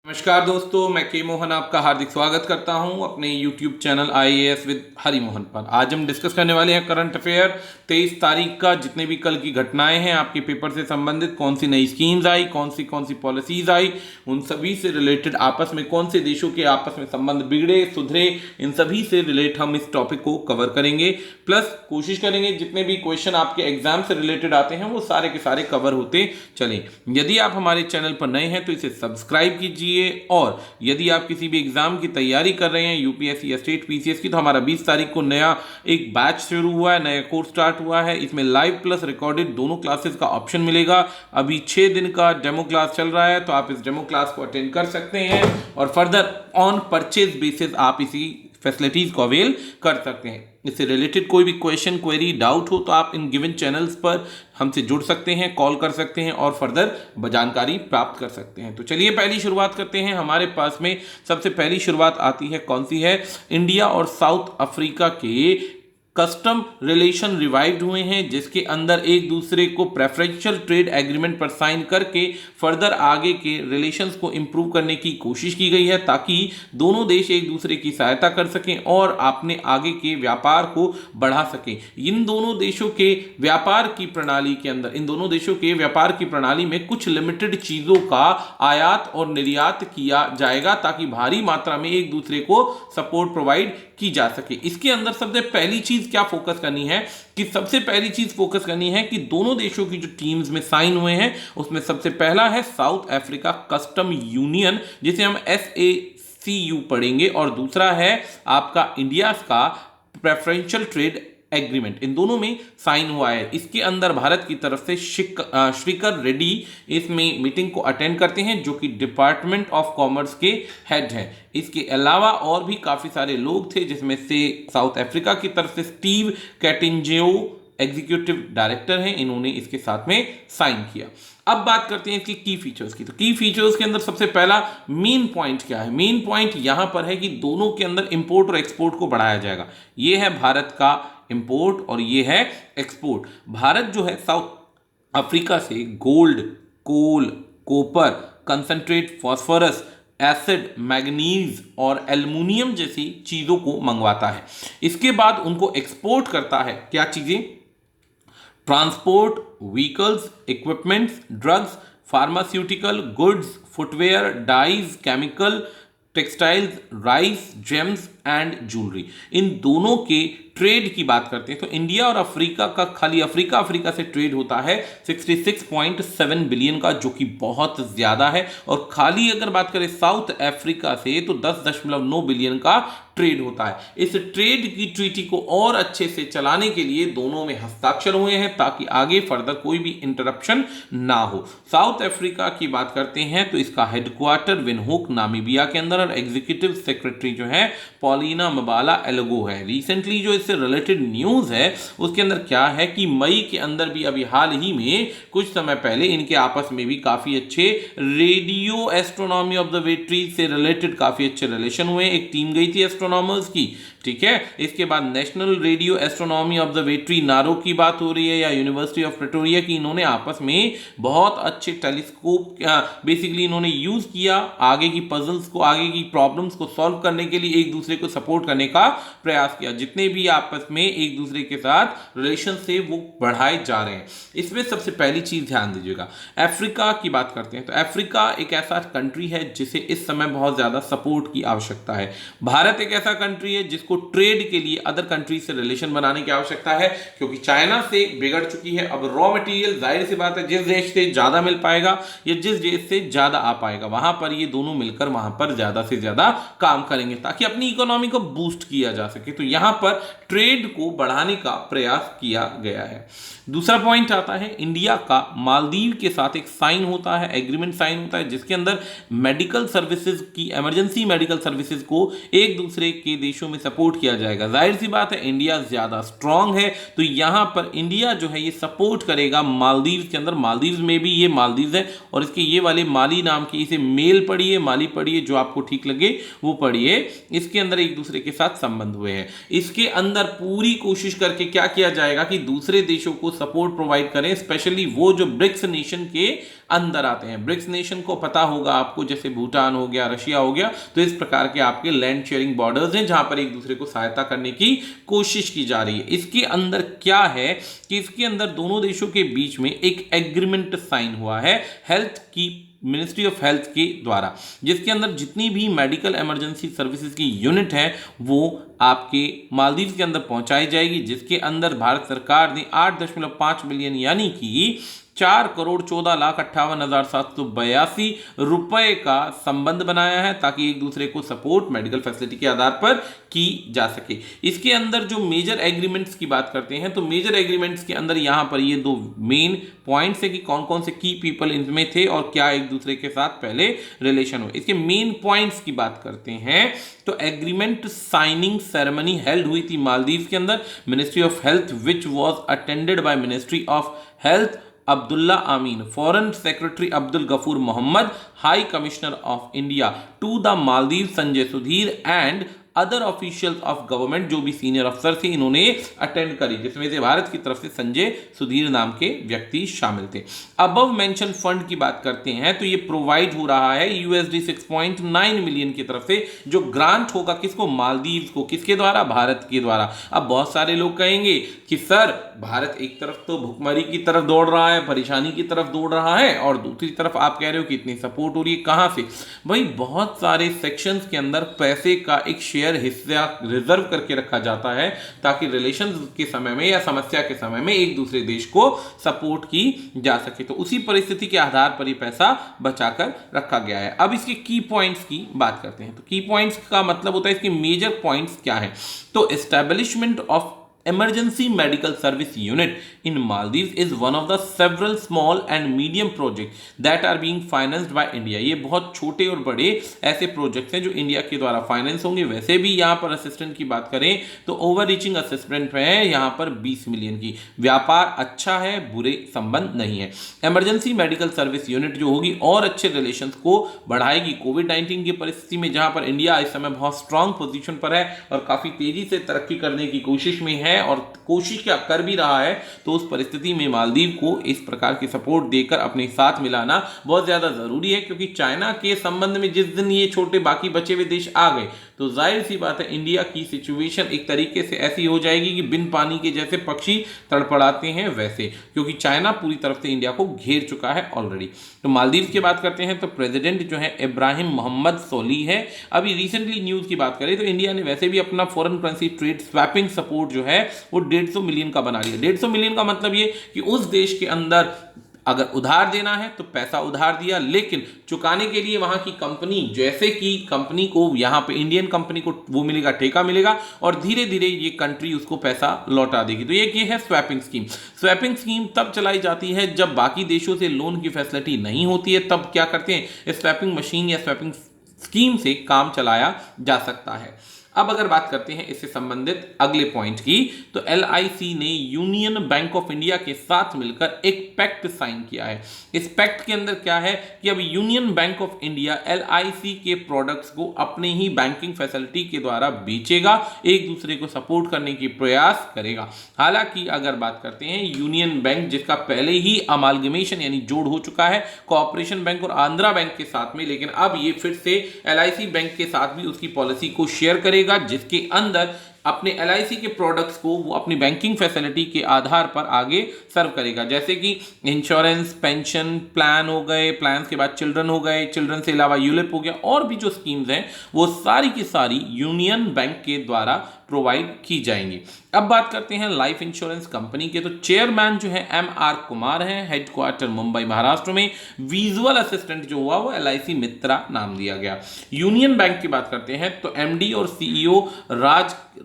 नमस्कार दोस्तों, मैं के मोहन आपका हार्दिक स्वागत करता हूं अपने YouTube channel IAS with Hari Mohan पर। आज हम डिस्कस करने वाले हैं करंट अफेयर 23 तारीख का। जितने भी कल की घटनाएं हैं आपके पेपर से संबंधित, कौन सी नई स्कीम्स आई, कौन सी पॉलिसीज आई, उन सभी से रिलेटेड आपस में कौन से देशों के आपस में संबंध बिगड़े सुधरे, इन सभी से रिलेट हम इस टॉपिक को कवर करेंगे। प्लस कोशिश करेंगे जितने भी क्वेश्चन आपके एग्जाम से रिलेटेड आते हैं वो सारे के सारे कवर होते चलें। यदि आप हमारे चैनल पर नए हैं तो इसे सब्सक्राइब कीजिए, और यदि आप किसी भी एग्जाम की तैयारी कर रहे हैं यूपीएससी या स्टेट पीसीएस की, तो हमारा 20 तारीख को नया एक बैच शुरू हुआ है, नया कोर्स स्टार्ट हुआ है। इसमें लाइव प्लस रिकॉर्डेड दोनों क्लासेस का ऑप्शन मिलेगा। अभी 6 दिन का डेमो क्लास चल रहा है, तो आप इस डेमो क्लास को अटेंड कर सकते हैं और फर्दर ऑन परचेज बेसिस आप इसी फैसिलिटीज को अवेल कर सकते हैं। इससे रिलेटेड कोई भी क्वेश्चन, क्वेरी, डाउट हो तो आप इन गिवन चैनल्स पर हमसे जुड़ सकते हैं, कॉल कर सकते हैं और फर्दर जानकारी प्राप्त कर सकते हैं। तो चलिए पहली शुरुआत करते हैं। हमारे पास में सबसे पहली शुरुआत आती है, कौन सी है? इंडिया और साउथ अफ्रीका के कस्टम रिलेशन रिवाइव्ड हुए हैं, जिसके अंदर एक दूसरे को प्रेफरेंशियल ट्रेड एग्रीमेंट पर साइन करके फर्दर आगे के रिलेशंस को इंप्रूव करने की कोशिश की गई है, ताकि दोनों देश एक दूसरे की सहायता कर सकें और अपने आगे के व्यापार को बढ़ा सकें। इन दोनों देशों के व्यापार की प्रणाली के अंदर, इन दोनों देशों के व्यापार की प्रणाली में कुछ लिमिटेड चीज़ों का आयात और निर्यात किया जाएगा, ताकि भारी मात्रा में एक दूसरे को सपोर्ट प्रोवाइड की जा सके। इसके अंदर सबसे पहली चीज क्या फोकस करनी है कि दोनों देशों की जो टीम्स में साइन हुए हैं उसमें सबसे पहला है साउथ अफ्रीका कस्टम यूनियन, जिसे हम SACU पढ़ेंगे, और दूसरा है आपका इंडिया का प्रेफरेंशियल ट्रेड एग्रीमेंट। इन दोनों में साइन हुआ है। इसके अंदर भारत की तरफ से श्रीकर रेड्डी इसमें मीटिंग को अटेंड करते हैं, जो कि डिपार्टमेंट ऑफ कॉमर्स के हेड हैं। इसके अलावा और भी काफ़ी सारे लोग थे, जिसमें से साउथ अफ्रीका की तरफ से स्टीव कैटिंजेओ एग्जीक्यूटिव डायरेक्टर हैं, इन्होंने इसके साथ में साइन किया। अब बात करते हैं इसकी की फीचर्स की। तो की फीचर्स के अंदर सबसे पहला मेन पॉइंट क्या है? मेन पॉइंट यहां पर है कि दोनों के अंदर इंपोर्ट और एक्सपोर्ट को बढ़ाया जाएगा। ये है भारत का इंपोर्ट और ये है एक्सपोर्ट। भारत जो है साउथ अफ्रीका से gold, coal, copper, concentrate, phosphorus, acid, manganese और एल्युमिनियम जैसी चीज़ों को मंगवाता है। इसके बाद उनको एक्सपोर्ट करता है क्या चीज़ें? Transport, vehicles, equipments, drugs, pharmaceutical goods, footwear, dyes, chemical, textiles, rice, gems and jewellery. इन दोनों के ट्रेड की बात करते हैं तो इंडिया और अफ्रीका का, खाली अफ्रीका से ट्रेड होता है 66.7 बिलियन का, जो कि बहुत ज़्यादा है। और खाली अगर बात करें साउथ अफ्रीका से तो 10.9 बिलियन का ट्रेड होता है। इस ट्रेड की ट्रीटी को और अच्छे से चलाने के लिए दोनों में हस्ताक्षर हुए हैं, ताकि आगे फर्दर कोई भी इंटरप्शन ना हो। साउथ अफ्रीका की बात करते हैं तो इसका हेडक्वार्टर विंडहोक नामीबिया के अंदर, और एग्जीक्यूटिव सेक्रेटरी जो है पॉलिना मबाला एलोगो है। रिसेंटली जो इससे रिलेटेड न्यूज़ है उसके अंदर क्या है कि मई के अंदर भी, अभी हाल ही में कुछ समय पहले, इनके आपस में भी काफ़ी अच्छे रेडियो एस्ट्रोनॉमी ऑब्जर्वेटरी से रिलेटेड काफ़ी अच्छे रिलेशन हुए। एक टीम गई थी एस्ट्रोनॉमर्स की, ठीक है। इसके बाद नेशनल रेडियो एस्ट्रोनॉमी ऑब्जर्वेटरी नारो की बात हो रही है, या यूनिवर्सिटी ऑफ प्रेटोरिया की। इन्होंने आपस में बहुत अच्छे टेलीस्कोप बेसिकली इन्होंने यूज़ किया आगे की पजल्स को, आगे की प्रॉब्लम्स को सॉल्व करने के लिए, एक दूसरे को सपोर्ट करने का प्रयास किया। जितने भी आपस में एक दूसरे के साथ रिलेशन से वो बढ़ाए जा रहे हैं। इसमें सबसे पहली चीज़ ध्यान दीजिएगा, अफ्रीका की बात करते हैं तो अफ्रीका एक ऐसा कंट्री है जिसे इस समय बहुत ज़्यादा सपोर्ट की आवश्यकता है। भारत एक ऐसा कंट्री है जिसको ट्रेड के लिए अदर कंट्री से रिलेशन बनाने की आवश्यकता है, क्योंकि चाइना से बिगड़ चुकी है। अब रॉ मटेरियल जाहिर सी बात है, जिस देश से ज़्यादा मिल पाएगा या जिस देश से ज़्यादा आ पाएगा, वहाँ पर ये दोनों मिलकर वहाँ पर ज़्यादा से ज़्यादा काम करेंगे, ताकि अपनी इकोनॉमी को बूस्ट किया जा सके। तो यहाँ पर ट्रेड को बढ़ाने का प्रयास किया गया है। दूसरा पॉइंट आता है इंडिया का मालदीव के साथ एक साइन होता है, एग्रीमेंट साइन होता है, जिसके अंदर मेडिकल सर्विसेज की, इमरजेंसी मेडिकल सर्विसेज को एक दूसरे दूसरे के देशों में सपोर्ट किया जाएगा। जाहिर सी बात है इंडिया ज़्यादा स्ट्रांग है, तो यहाँ पर इंडिया जो है ये सपोर्ट करेगा मालदीव के अंदर। मालदीव में भी ये मालदीव है और इसके ये वाले माली नाम की, इसे मेल पढ़िए माली पढ़िए जो आपको ठीक लगे वो पढ़िए। इसके अंदर एक दूसरे के साथ संबंध हुए हैं। इसके अंदर पूरी कोशिश करके क्या किया जाएगा कि दूसरे देशों को सपोर्ट प्रोवाइड करें, स्पेशली वो जो ब्रिक्स नेशन के अंदर आते हैं। ब्रिक्स नेशन को पता होगा आपको, जैसे भूटान हो गया, रशिया हो गया, तो इस प्रकार के आपके लैंड शेयरिंग बॉर्डर्स हैं जहां पर एक दूसरे को सहायता करने की कोशिश की जा रही है। इसके अंदर क्या है कि इसके अंदर दोनों देशों के बीच में एक एग्रीमेंट साइन हुआ है हेल्थ की, मिनिस्ट्री ऑफ हेल्थ के द्वारा, जिसके अंदर जितनी भी मेडिकल इमरजेंसी सर्विसेज की यूनिट है वो आपके मालदीव के अंदर पहुंचाई जाएगी, जिसके अंदर भारत सरकार ने 8.5 मिलियन यानी कि 4,14,58,782 रुपए का संबंध बनाया है ताकि एक दूसरे को सपोर्ट मेडिकल फैसिलिटी के आधार पर की जा सके। इसके अंदर जो मेजर एग्रीमेंट्स की बात करते हैं तो मेजर एग्रीमेंट्स के अंदर यहां पर ये दो मेन पॉइंट्स है कि कौन कौन से की पीपल इनमें थे और क्या एक दूसरे के साथ पहले रिलेशन हुए। इसके मेन पॉइंट्स की बात करते हैं तो एग्रीमेंट साइनिंग सेरेमनी हेल्ड हुई थी मालदीव के अंदर। Ministry of health which was attended by ministry of health Abdullah Amin, Foreign Secretary Abdul Ghafoor Mohammed, High Commissioner of India to the Maldives Sanjay Sudhir and other officials of government, जो भी senior अफसर थे इन्होंने attend करी, जिसमें से भारत की तरफ से संजय सुधीर नाम के व्यक्ति शामिल थे। अबव मेंशन फंड की बात करते हैं तो ये प्रोवाइड हो रहा है USD 6.9 मिलियन की तरफ से, जो ग्रांट होगा किसको, मालदीव को, किसके द्वारा, भारत के द्वारा। अब बहुत सारे लोग कहेंगे कि सर भारत एक तरफ तो भुखमरी की तरफ दौड़ रहा है, परेशानी की तरफ दौड़ रहा है, और दूसरी तरफ आप कह रहे हो कि इतनी सपोर्ट हो रही है, कहां से? भाई बहुत सारे सेक्शंस के अंदर पैसे का एक शेयर हिस्सा रिजर्व करके रखा जाता है ताकि रिलेशंस के समय में या समस्या के समय में एक दूसरे देश को सपोर्ट की जा सके। तो उसी परिस्थिति के आधार पर ये पैसा बचाकर रखा गया है। अब इसके की पॉइंट्स की बात करते हैं तो की पॉइंट्स का मतलब होता है इसके मेजर पॉइंट्स क्या है। तो establishment of Emergency Medical Service Unit in Maldives is one of the several small and medium projects that are being financed by India। ये बहुत छोटे और बड़े ऐसे प्रोजेक्ट्स हैं जो इंडिया के द्वारा फाइनेंस होंगे। वैसे भी यहाँ पर असिस्टेंट की बात करें तो ओवर रीचिंग असिस्टेंट है यहाँ पर 20 मिलियन की। व्यापार अच्छा है, बुरे संबंध नहीं है। इमरजेंसी मेडिकल सर्विस यूनिट जो होगी और अच्छे रिलेशंस को बढ़ाएगी कोविड-19 की परिस्थिति में, जहाँ पर इंडिया इस समय बहुत स्ट्रांग पोजीशन पर है और काफ़ी तेजी से तरक्की करने की कोशिश में है और कोशिश क्या कर भी रहा है। तो उस परिस्थिति में मालदीव को इस प्रकार की सपोर्ट देकर अपने साथ मिलाना बहुत ज्यादा जरूरी है, क्योंकि चाइना के संबंध में जिस दिन ये छोटे बाकी बचे हुए देश आ गए तो जाहिर सी बात है इंडिया की सिचुएशन एक तरीके से ऐसी हो जाएगी कि बिन पानी के जैसे पक्षी तड़पड़ाते हैं वैसे, क्योंकि चाइना पूरी तरफ से इंडिया को घेर चुका है ऑलरेडी। तो मालदीव की बात करते हैं तो प्रेसिडेंट जो है इब्राहिम मोहम्मद सोली है। अभी रिसेंटली न्यूज की बात करें तो इंडिया ने वैसे भी अपना foreign currency trade swapping support जो है वो 150 मिलियन का बना लिया। 150 मिलियन का मतलब ये कि उस देश के अंदर अगर उधार देना है तो पैसा उधार दिया, लेकिन चुकाने के लिए वहां की कंपनी, जैसे कि कंपनी को यहां पे इंडियन कंपनी को वो मिलेगा, ठेका मिलेगा और धीरे धीरे ये कंट्री उसको पैसा लौटा देगी। तो ये है स्वैपिंग स्कीम। स्वैपिंग स्कीम तब चलाई जाती है जब बाकी देशों से लोन की फैसिलिटी नहीं होती है, तब क्या करते हैं इस स्वैपिंग मशीन या स्वैपिंग स्कीम से काम चलाया जा सकता है। अब अगर बात करते हैं इससे संबंधित अगले पॉइंट की तो LIC ने यूनियन बैंक ऑफ इंडिया के साथ मिलकर एक पैक्ट साइन किया है। इस पैक्ट के अंदर क्या है कि अब union bank of India LIC के प्रोडक्ट्स को अपने ही बैंकिंग फैसिलिटी के द्वारा बेचेगा, एक दूसरे को सपोर्ट करने की प्रयास करेगा। हालांकि अगर बात करते हैं यूनियन बैंक जिसका पहले ही अमालगमेशन यानी जोड़ हो चुका है कोऑपरेशन बैंक और आंध्रा बैंक के साथ में, लेकिन अब ये फिर से LIC बैंक के साथ भी उसकी पॉलिसी को शेयर करेगा, जिसके अंदर अपने LIC के प्रोडक्ट्स को वो अपनी बैंकिंग फैसिलिटी के आधार पर आगे सर्व करेगा, जैसे कि इंश्योरेंस, पेंशन प्लान हो गए, प्लान के बाद चिल्ड्रन हो गए, चिल्ड्रन से अलावा यूलिप हो गया, और भी जो स्कीम्स हैं वो सारी की सारी यूनियन बैंक के द्वारा प्रोवाइड की जाएंगी। अब बात करते हैं लाइफ इंश्योरेंस कंपनी के, तो चेयरमैन जो है MR कुमार है, हेडक्वार्टर मुंबई महाराष्ट्र में। विजुअल असिस्टेंट जो हुआ वो LIC मित्रा नाम दिया गया। यूनियन बैंक की बात करते हैं तो MD और CEO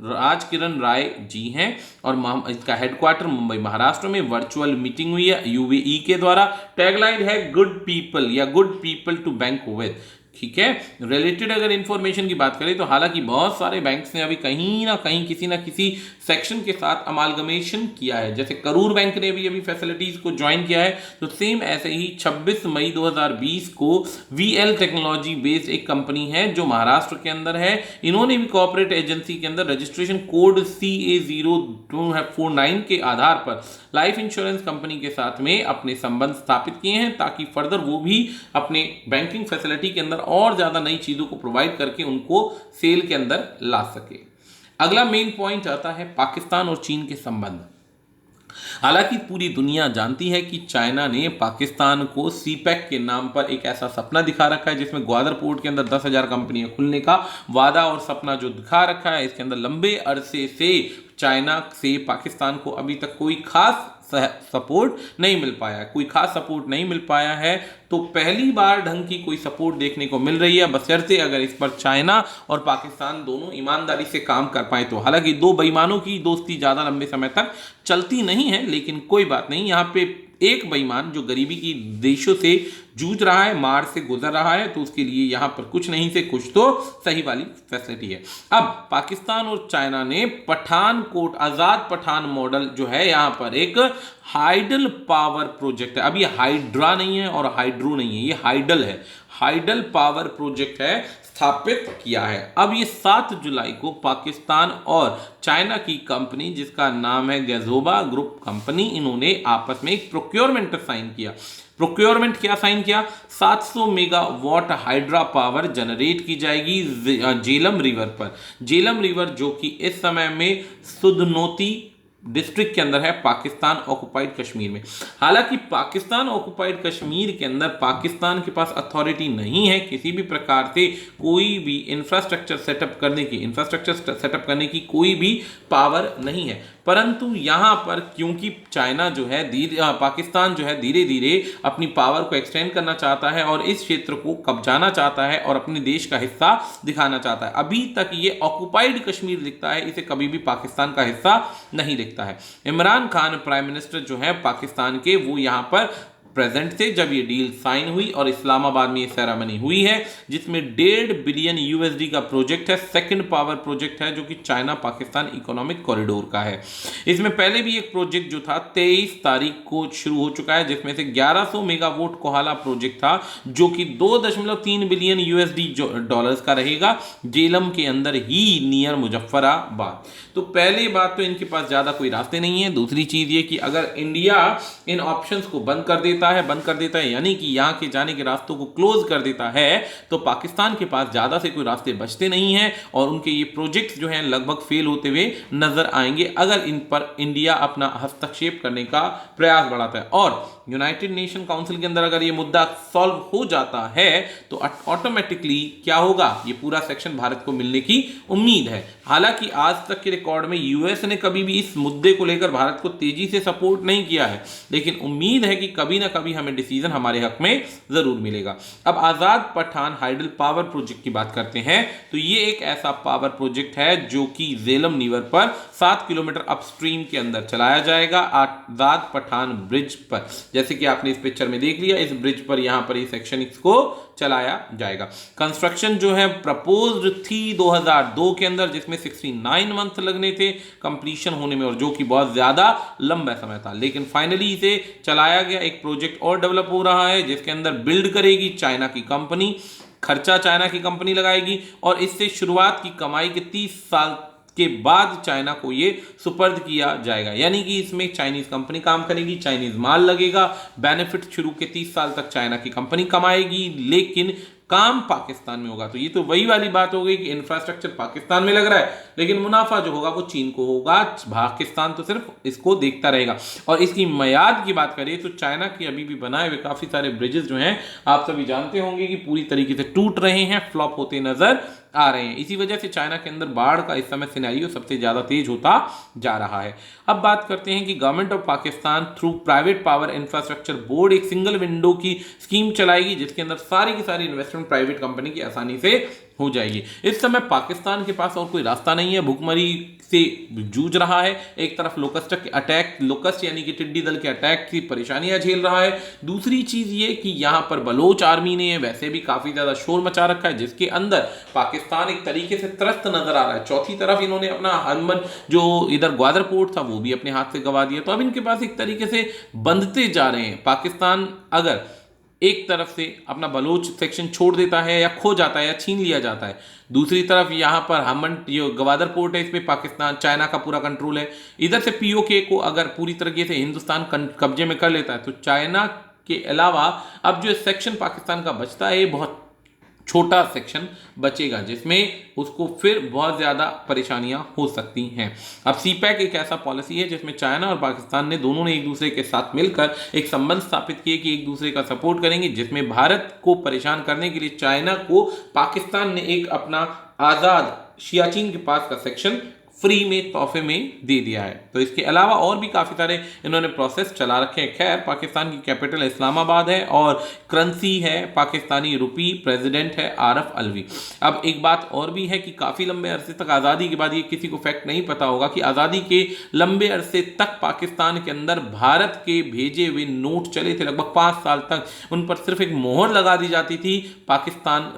राज किरण राय जी हैं और इसका हेडक्वार्टर मुंबई महाराष्ट्र में। वर्चुअल मीटिंग हुई है UAE के द्वारा। टैगलाइन है गुड पीपल या good people to bank with. ठीक है। रिलेटेड अगर इंफॉर्मेशन की बात करें तो हालांकि बहुत सारे बैंक्स ने अभी कहीं ना कहीं किसी ना किसी सेक्शन के साथ अमालगमेशन किया है, जैसे करूर बैंक ने भी अभी फैसिलिटीज को ज्वाइन किया है। तो सेम ऐसे ही 26 मई 2020 को वीएल टेक्नोलॉजी बेस्ड एक कंपनी है जो महाराष्ट्र के अंदर है, इन्होंने भी कॉर्पोरेट एजेंसी के अंदर रजिस्ट्रेशन कोड CA0249 के आधार पर लाइफ इंश्योरेंस कंपनी के साथ में अपने संबंध स्थापित किए हैं, ताकि फर्दर वो भी अपने बैंकिंग फैसिलिटी के अंदर और ज्यादा नई चीजों को प्रोवाइड करके उनको सेल के अंदर ला सके। अगला मेन पॉइंट आता है पाकिस्तान और चीन के संबंध। हालांकि पूरी दुनिया जानती है कि चाइना ने पाकिस्तान को सीपैक के नाम पर एक ऐसा सपना दिखा रखा है, जिसमें ग्वादर पोर्ट के अंदर 10,000 कंपनियां खुलने का वादा और सपना जो दिखा रखा है, इसके अंदर लंबे अरसे से चाइना से पाकिस्तान को अभी तक कोई खास सपोर्ट नहीं मिल पाया है, कोई खास सपोर्ट नहीं मिल पाया है। तो पहली बार ढंग की कोई सपोर्ट देखने को मिल रही है, बशर्ते अगर इस पर चाइना और पाकिस्तान दोनों ईमानदारी से काम कर पाए तो। हालांकि दो बेईमानों की दोस्ती ज़्यादा लंबे समय तक चलती नहीं है, लेकिन कोई बात नहीं, यहाँ पे एक बेईमान जो गरीबी की देशों से जूझ रहा है, मार से गुजर रहा है, तो उसके लिए यहाँ पर कुछ नहीं से कुछ तो सही वाली फैसिलिटी है। अब पाकिस्तान और चाइना ने पठानकोट आजाद पठान मॉडल जो है, यहाँ पर एक हाइडल पावर प्रोजेक्ट है। अब ये हाइड्रा नहीं है और हाइड्रो नहीं है, ये हाइडल है, हाइडल पावर प्रोजेक्ट है, स्थापित किया है। अब ये 7 जुलाई को पाकिस्तान और चाइना की कंपनी जिसका नाम है गैजोबा ग्रुप कंपनी, इन्होंने आपस में एक प्रोक्योरमेंट साइन किया। प्रोक्योरमेंट क्या साइन किया? 700 मेगावाट हाइड्रा पावर जनरेट की जाएगी झेलम रिवर पर। झेलम रिवर जो कि इस समय में सुधनोती डिस्ट्रिक्ट के अंदर है, पाकिस्तान ऑक्युपाइड कश्मीर में। हालांकि पाकिस्तान ऑक्युपाइड कश्मीर के अंदर पाकिस्तान के पास अथॉरिटी नहीं है किसी भी प्रकार से कोई भी इंफ्रास्ट्रक्चर सेटअप करने की कोई भी पावर नहीं है। परंतु यहाँ पर क्योंकि चाइना जो है पाकिस्तान जो है धीरे धीरे अपनी पावर को एक्सटेंड करना चाहता है और इस क्षेत्र को कब्जाना चाहता है और अपने देश का हिस्सा दिखाना चाहता है। अभी तक ये ऑक्युपाइड कश्मीर दिखता है, इसे कभी भी पाकिस्तान का हिस्सा नहीं दिखता है। इमरान खान प्राइम मिनिस्टर जो है पाकिस्तान के, वो यहाँ पर प्रेजेंट थे जब ये डील साइन हुई और इस्लामाबाद में ये सेरेमनी हुई है, जिसमें 1.5 बिलियन USD का प्रोजेक्ट है, सेकंड पावर प्रोजेक्ट है जो कि चाइना पाकिस्तान इकोनॉमिक कॉरिडोर का है। इसमें पहले भी एक प्रोजेक्ट जो था 23 तारीख को शुरू हो चुका है, जिसमें से 1100 मेगावाट कोहाला प्रोजेक्ट था जो कि 2.3 बिलियन USD डॉलर्स का रहेगा, जेलम के अंदर ही नियर मुजफ्फराबाद। तो पहली बात तो इनके पास ज्यादा कोई रास्ते नहीं है। दूसरी चीज ये कि अगर इंडिया इन ऑप्शंस को बंद कर देता है यानी कि यहाँ के जाने के रास्तों को क्लोज कर देता है, तो पाकिस्तान के पास ज्यादा से कोई रास्ते बचते नहीं हैं और उनके ये प्रोजेक्ट्स जो हैं लगभग फेल होते हुए नजर आएंगे अगर इन पर इंडिया अपना हस्तक्षेप करने का प्रयास बढ़ाता है। और यूनाइटेड नेशन काउंसिल के अंदर अगर ये मुद्दा सॉल्व हो जाता है तो ऑटोमेटिकली क्या होगा, ये पूरा सेक्शन भारत को मिलने की उम्मीद है। हालांकि आज तक के रिकॉर्ड में यूएस ने कभी भी इस मुद्दे को लेकर भारत को तेजी से सपोर्ट नहीं किया है, लेकिन उम्मीद है कि कभी ना कभी हमें डिसीजन हमारे हक में जरूर मिलेगा। अब आजाद पठान हाइडल पावर प्रोजेक्ट की बात करते हैं तो ये एक ऐसा पावर प्रोजेक्ट है जो कि झेलम रिवर पर 7 किलोमीटर अपस्ट्रीम के अंदर चलाया जाएगा, आजाद पठान ब्रिज पर। जैसे कि आपने इस पिक्चर में देख लिया, इस ब्रिज पर यहां पर ये सेक्शन को चलाया जाएगा। कंस्ट्रक्शन जो है प्रपोज्ड थी 2002 के अंदर, जिसमें 69 मंथ लगने थे कंप्लीशन होने में और जो कि बहुत ज्यादा लंबा समय था, लेकिन फाइनली इसे चलाया गया। एक प्रोजेक्ट और डेवलप हो रहा है जिसके अंदर बिल्ड करेगी चाइना की कंपनी, खर्चा चाइना की कंपनी लगाएगी और इससे शुरुआत की कमाई के 30 साल के बाद चाइना को ये सुपर्द किया जाएगा। यानी कि इसमें चाइनीज कंपनी काम करेगी, चाइनीज माल लगेगा, बेनिफिट शुरू के 30 साल तक चाइना की कंपनी कमाएगी, लेकिन काम पाकिस्तान में होगा। तो ये तो वही वाली बात हो गई कि इंफ्रास्ट्रक्चर पाकिस्तान में लग रहा है लेकिन मुनाफा जो होगा वो चीन को होगा, पाकिस्तान तो सिर्फ इसको देखता रहेगा। और इसकी मियाद की बात करें तो चाइना की अभी भी बनाए हुए काफी सारे ब्रिजेस जो हैं आप सभी जानते होंगे कि पूरी तरीके से टूट रहे हैं, फ्लॉप होते नजर आ रहे हैं। इसी वजह से चाइना के अंदर बाढ़ का इस समय सिनेरियो सबसे ज्यादा तेज होता जा रहा है। अब बात करते हैं कि government of Pakistan through private power infrastructure board एक सिंगल विंडो की स्कीम चलाएगी जिसके अंदर सारी की सारी इन्वेस्टमेंट प्राइवेट कंपनी की आसानी से हो जाएगी। इस समय पाकिस्तान के पास और कोई रास्ता नहीं है, भुखमरी से जूझ रहा है। एक तरफ लोकस्ट यानी कि टिड्डी दल के अटैक की परेशानियां झेल रहा है। दूसरी चीज ये कि यहां पर बलोच आर्मी ने वैसे भी काफी ज्यादा शोर मचा रखा है, जिसके अंदर पाकिस्तान एक तरीके से त्रस्त नजर आ रहा है। चौथी तरफ इन्होंने अपना हरमन जो इधर ग्वादर पोर्ट था वो भी अपने हाथ से गंवा दिया। तो अब इनके पास एक तरीके से बंधते जा रहे हैं। पाकिस्तान अगर एक तरफ से अपना बलोच सेक्शन छोड़ देता है या खो जाता है या छीन लिया जाता है, दूसरी तरफ यहाँ पर हमन जो गवादर पोर्ट है इसमें पाकिस्तान चाइना का पूरा कंट्रोल है। इधर से पीओके को अगर पूरी तरीके से हिंदुस्तान कब्जे में कर लेता है तो चाइना के अलावा अब जो सेक्शन पाकिस्तान का बचता है ये बहुत छोटा सेक्शन बचेगा, जिसमें उसको फिर बहुत ज़्यादा परेशानियां हो सकती हैं। अब सीपैक एक ऐसा पॉलिसी है जिसमें चाइना और पाकिस्तान ने दोनों ने एक दूसरे के साथ मिलकर एक संबंध स्थापित किए कि एक दूसरे का सपोर्ट करेंगे, जिसमें भारत को परेशान करने के लिए चाइना को पाकिस्तान ने एक अपना आज़ाद सियाचिन के पास का सेक्शन फ्री में तोहफे में दे दिया है। तो इसके अलावा और भी काफ़ी सारे इन्होंने प्रोसेस चला रखे हैं। खैर, पाकिस्तान की कैपिटल इस्लामाबाद है और करेंसी है पाकिस्तानी रुपी, प्रेसिडेंट है आरफ अलवी। अब एक बात और भी है कि काफ़ी लंबे अरसे तक आज़ादी के बाद ये किसी को फैक्ट नहीं पता होगा कि आज़ादी के लंबे अरसे तक पाकिस्तान के अंदर भारत के भेजे हुए नोट चले थे। लगभग 5 साल तक उन पर सिर्फ एक मोहर लगा दी जाती थी पाकिस्तान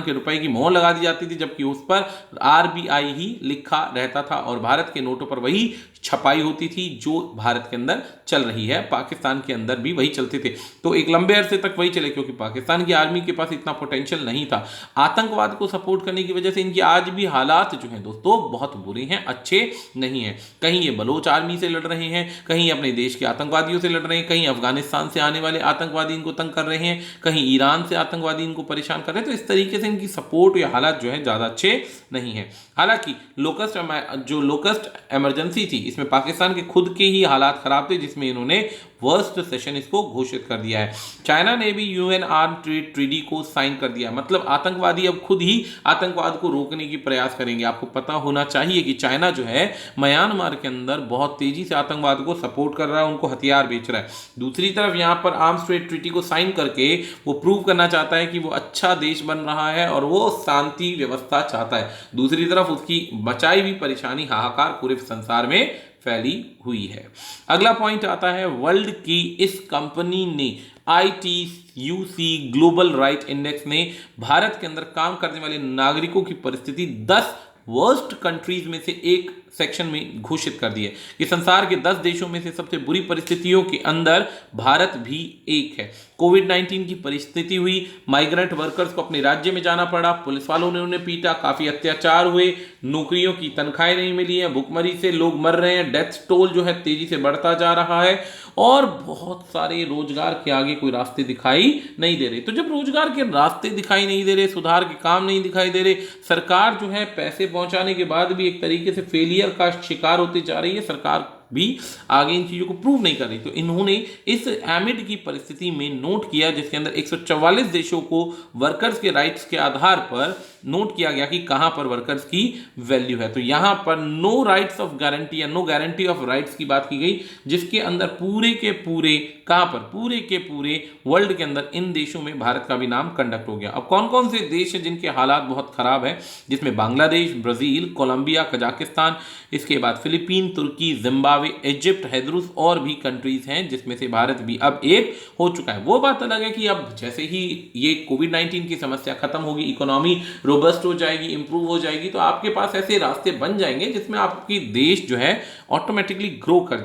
के रुपए की मोहर लगा दी जाती थी, जबकि उस पर RBI ही लिखा रहता था और भारत के नोटों पर वही छपाई होती थी जो भारत के अंदर चल रही है, पाकिस्तान के अंदर भी वही चलते थे। तो एक लंबे अरसे तक वही चले क्योंकि पाकिस्तान की आर्मी के पास इतना पोटेंशियल नहीं था। आतंकवाद को सपोर्ट करने की वजह से इनकी आज भी हालात जो हैं दोस्तों बहुत बुरे हैं, अच्छे नहीं हैं। कहीं ये बलोच आर्मी से लड़ रहे हैं, कहीं अपने देश के आतंकवादियों से लड़ रहे हैं, कहीं अफगानिस्तान से आने वाले आतंकवादी इनको तंग कर रहे हैं, कहीं ईरान से आतंकवादी इनको परेशान कर रहे हैं। तो इस तरीके से इनकी सपोर्ट या हालात जो है ज़्यादा अच्छे नहीं है। हालांकि लोकस्ट इमरजेंसी थी इसमें पाकिस्तान के खुद के ही हालात खराब थे, जिसमें इन्होंने वर्स्ट सेशन इसको घोषित कर दिया है। चाइना ने भी UN आर्म ट्रेड ट्रीटी को साइन कर दिया, मतलब आतंकवादी अब खुद ही आतंकवाद को रोकने की प्रयास करेंगे। आपको पता होना चाहिए कि चाइना जो है म्यांमार के अंदर बहुत तेजी से आतंकवाद को सपोर्ट कर रहा है, उनको हथियार बेच रहा है। दूसरी तरफ यहाँ पर आर्म्स ट्रेड ट्रीटी को साइन करके वो प्रूव करना चाहता है कि वो अच्छा देश बन रहा है और वो शांति व्यवस्था चाहता है। दूसरी तरफ उसकी बचाई हुई परेशानी हाहाकार पूरे संसार में फैली हुई है। अगला पॉइंट आता है, वर्ल्ड की इस कंपनी ने ITUC ग्लोबल राइट इंडेक्स ने भारत के अंदर काम करने वाले नागरिकों की परिस्थिति 10 वर्स्ट कंट्रीज में से एक सेक्शन में घोषित कर दी है कि संसार के 10 देशों में से सबसे बुरी परिस्थितियों के अंदर भारत भी एक है। कोविड-19 की परिस्थिति हुई, माइग्रेंट वर्कर्स को अपने राज्य में जाना पड़ा, पुलिस वालों ने उन्हें पीटा, काफी अत्याचार हुए, नौकरियों की तनख्वाहें नहीं मिली है, भुखमरी से लोग मर रहे हैं, डेथ टोल जो है तेजी से बढ़ता जा रहा है और बहुत सारे रोजगार के आगे कोई रास्ते दिखाई नहीं दे रहे। तो जब रोजगार के रास्ते दिखाई नहीं दे रहे, सुधार के काम नहीं दिखाई दे रहे, सरकार जो है पैसे पहुंचाने के बाद भी एक तरीके से फेलियर का शिकार होती जा रही है, सरकार भी आगे इन चीजों को प्रूव नहीं कर रही। तो इन्होंने इस एमिड की परिस्थिति में नोट किया जिसके अंदर 144 देशों को वर्कर्स के राइट्स के आधार पर नोट किया गया कि कहां पर वर्कर्स की वैल्यू है। तो यहां पर नो राइट्स ऑफ गारंटी या नो गारंटी ऑफ राइट्स की बात की गई, जिसके अंदर पूरे के पूरे कहां पर पूरे के पूरे वर्ल्ड के अंदर इन देशों में भारत का भी नाम कंडक्ट हो गया। अब कौन कौन से देश हैं जिनके हालात बहुत खराब है, जिसमें बांग्लादेश, ब्राजील, कोलंबिया, कजाकिस्तान, इसके बाद फिलीपीन, तुर्की, जिम्बाब्वे, इजिप्ट, हैदरूस और भी कंट्रीज हैं, जिसमें से भारत भी अब एक हो चुका है। वो बात अलग है कि अब जैसे ही ये कोविड-19 की समस्या खत्म होगी, इकोनॉमी रोबस्ट हो जाएगी, इंप्रूव हो जाएगी, तो आपके पास ऐसे रास्ते बन जाएंगे जिसमें आपकी देश जो है ऑटोमेटिकली ग्रो कर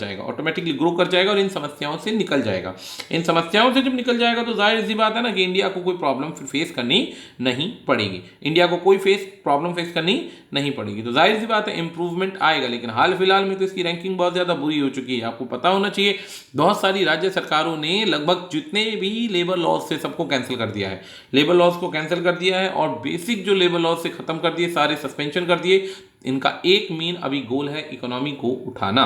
जाएगा और इन समस्याओं से निकल जाएगा। इन समस्याओं से जब निकल जाएगा तो जाहिर सी बात है ना कि इंडिया को कोई प्रॉब्लम फेस करनी नहीं पड़ेगी, प्रॉब्लम फेस करनी नहीं पड़ेगी। तो जाहिर सी बात है इंप्रूवमेंट आएगा। लेकिन हाल फिलहाल में तो इसकी रैंकिंग बहुत ज्यादा बुरी हो चुकी है। आपको पता होना चाहिए बहुत सारी राज्य सरकारों ने लगभग जितने भी लेबर लॉज थे सबको कैंसिल कर दिया है, लेबर लॉज को कैंसिल कर दिया है और बेसिक जो लेबर लॉज से खत्म कर दिए, सारे सस्पेंशन कर दिए। इनका एक मेन अभी गोल है इकोनॉमी को उठाना।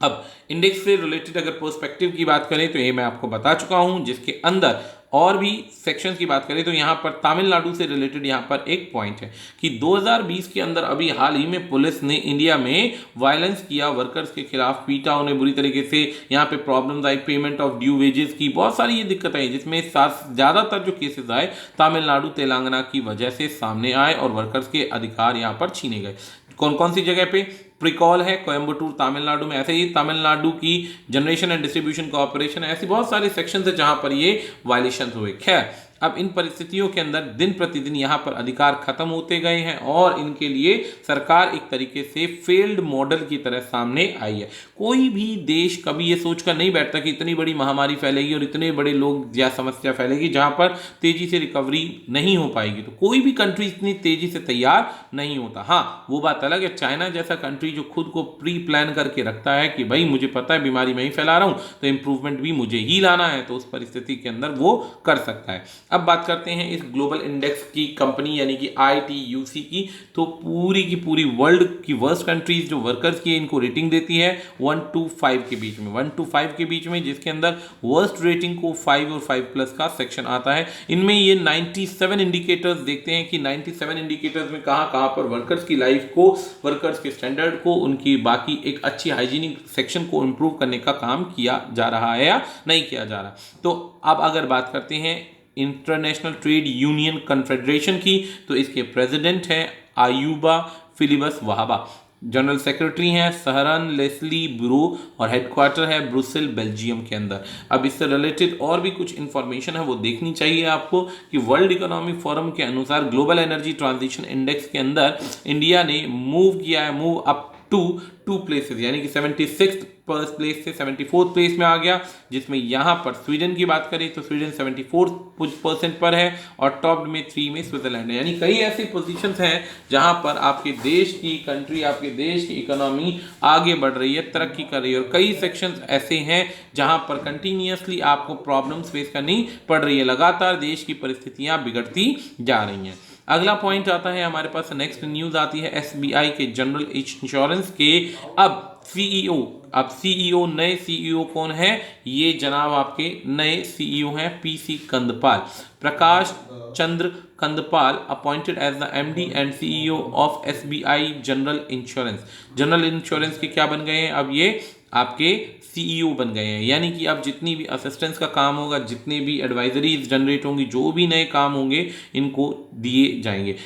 अब इंडेक्स से रिलेटेड अगर पर्सपेक्टिव की बात करें तो ये मैं आपको बता चुका हूं, जिसके अंदर और भी सेक्शंस की बात करें तो यहाँ पर तमिलनाडु से रिलेटेड यहाँ पर एक पॉइंट है कि 2020 के अंदर अभी हाल ही में पुलिस ने इंडिया में वायलेंस किया, वर्कर्स के खिलाफ पीटा उन्हें बुरी तरीके से। यहाँ पे problems I payment of due wages की, बहुत सारी ये दिक्कतें आई, जिसमें ज़्यादातर जो केसेस आए तमिलनाडु तेलंगाना की वजह से सामने आए और वर्कर्स के अधिकार यहाँ पर छीने गए। कौन कौन सी जगह पे? प्रिकॉल है कोयम्बटूर तमिलनाडु में, ऐसे ही तमिलनाडु की जनरेशन एंड डिस्ट्रीब्यूशन कॉर्पोरेशन, ऐसे बहुत सारे सेक्शन है जहां पर ये वायलेशन हुए। खैर, अब इन परिस्थितियों के अंदर दिन प्रतिदिन यहाँ पर अधिकार खत्म होते गए हैं और इनके लिए सरकार एक तरीके से फेल्ड मॉडल की तरह सामने आई है। कोई भी देश कभी ये सोचकर नहीं बैठता कि इतनी बड़ी महामारी फैलेगी और इतने बड़े लोग या समस्या फैलेगी जहाँ पर तेजी से रिकवरी नहीं हो पाएगी, तो कोई भी कंट्री इतनी तेजी से तैयार नहीं होता। हाँ, वो बात अलग है, चाइना जैसा कंट्री जो खुद को प्री प्लान करके रखता है कि भाई मुझे पता है बीमारी मैं ही फैला रहा हूँ तो इंप्रूवमेंट भी मुझे ही लाना है, तो उस परिस्थिति के अंदर वो कर सकता है। अब बात करते हैं इस ग्लोबल इंडेक्स की कंपनी यानी कि ITUC की, तो पूरी की पूरी वर्ल्ड की वर्स्ट कंट्रीज जो वर्कर्स की इनको रेटिंग देती है 1 to 5 के बीच में, 1 to 5 के बीच में, जिसके अंदर वर्स्ट रेटिंग को 5 और 5+ का सेक्शन आता है। इनमें ये 97 इंडिकेटर्स देखते हैं कि 97 इंडिकेटर्स में कहाँ कहाँ पर वर्कर्स की लाइफ को, वर्कर्स के स्टैंडर्ड को, उनकी बाकी एक अच्छी हाइजीनिक सेक्शन को इंप्रूव करने का काम किया जा रहा है या नहीं किया जा रहा। तो अब अगर बात करते हैं इंटरनेशनल ट्रेड यूनियन कन्फेडरेशन की, तो इसके प्रेसिडेंट हैं आयूबा फिलिबस वहाबा, जनरल सेक्रेटरी हैं सहरन लेस्ली ब्रो और हेडक्वार्टर है ब्रुसेल बेल्जियम के अंदर। अब इससे रिलेटेड और भी कुछ इंफॉर्मेशन है वो देखनी चाहिए आपको कि वर्ल्ड इकोनॉमिक फोरम के अनुसार ग्लोबल एनर्जी ट्रांजिशन इंडेक्स के अंदर इंडिया ने मूव किया है, मूव अप टू 2 प्लेसेस, यानी कि 76th प्लेस से 74th प्लेस में आ गया, जिसमें यहाँ पर स्वीडन की बात करें तो स्वीडन 74% पर है और टॉप में 3 में स्विट्जरलैंड है। यानी कई ऐसी पोजीशंस हैं जहाँ पर आपके देश की कंट्री, आपके देश की इकोनॉमी आगे बढ़ रही है, तरक्की कर रही है, और कई सेक्शंस ऐसे हैं जहाँ पर कंटिन्यूसली आपको प्रॉब्लम्स फेस करनी पड़ रही है, लगातार देश की परिस्थितियाँ बिगड़ती जा रही हैं। अगला पॉइंट आता है हमारे पास, नेक्स्ट न्यूज़ आती है SBI के जनरल इंश्योरेंस के अब सीईओ नए सीईओ कौन है? ये जनाब आपके नए सीईओ हैं PC Kandpal, Prakash Chandra Kandpal, appointed as the MD and CEO of SBI general insurance. General insurance के क्या बन गए हैं? अब ये आपके CEO बन गए हैं, यानी कि अब जितनी भी असिस्टेंस का काम होगा, जितने भी एडवाइजरीज जनरेट होंगी, जो भी नए काम होंगे इनको दिए जाएंगे।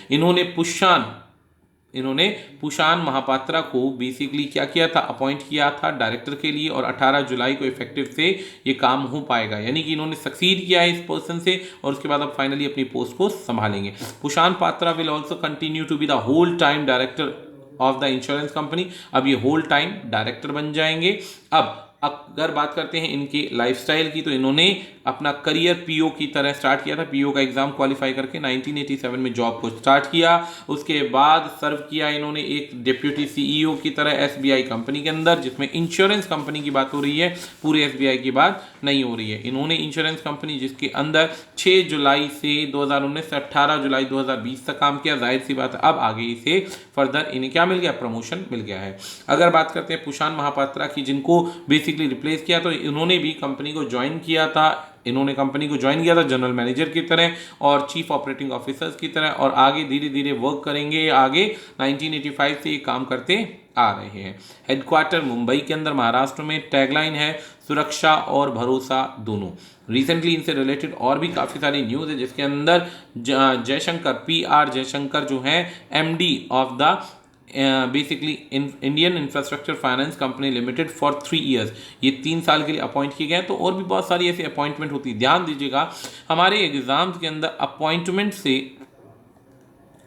इन्होंने पुशान महापात्रा को बेसिकली क्या किया था? अपॉइंट किया था डायरेक्टर के लिए, और 18 जुलाई को इफेक्टिव से ये काम हो पाएगा, यानी कि इन्होंने सक्सीड किया है इस पर्सन से और उसके बाद अब फाइनली अपनी पोस्ट को संभालेंगे। Pushan Patra will also continue to be the whole time director of the insurance company. अब ये होल टाइम डायरेक्टर बन जाएंगे। अब अगर बात करते हैं इनके लाइफस्टाइल की, तो इन्होंने अपना करियर PO की तरह स्टार्ट किया था, PO का एग्जाम क्वालिफाई करके 1987 में जॉब को स्टार्ट किया। उसके बाद सर्व किया इन्होंने एक डिप्यूटी CEO की तरह SBI कंपनी के अंदर, जिसमें इंश्योरेंस कंपनी की बात हो रही है, पूरे SBI की बात नहीं हो रही है। इन्होंने इंश्योरेंस कंपनी जिसके अंदर 6 जुलाई से 2019 से 18 जुलाई 2020 तक काम किया, जाहिर सी बात है अब आगे इसे फर्दर इन्हें क्या मिल गया? प्रमोशन मिल गया है। अगर बात करते हैं पुशान महापात्रा की, जिनको बेसिकली रिप्लेस किया, तो इन्होंने भी कंपनी को ज्वाइन किया था, जनरल मैनेजर की तरह और चीफ ऑपरेटिंग ऑफिसर्स की तरह, और आगे धीरे धीरे वर्क करेंगे। आगे 1985 से ये काम करते आ रहे हैं। हेडक्वार्टर मुंबई के अंदर महाराष्ट्र में। टैगलाइन है सुरक्षा और भरोसा दोनों। रिसेंटली इनसे रिलेटेड और भी काफ़ी सारी न्यूज़ है, जिसके अंदर जयशंकर PR जयशंकर जो है MD of the basically Indian infrastructure finance company limited for 3 years, ये 3 साल के लिए अपॉइंट किए गए हैं। तो और भी बहुत सारी ऐसी अपॉइंटमेंट होती है। ध्यान दीजिएगा, हमारे एग्जाम्स के अंदर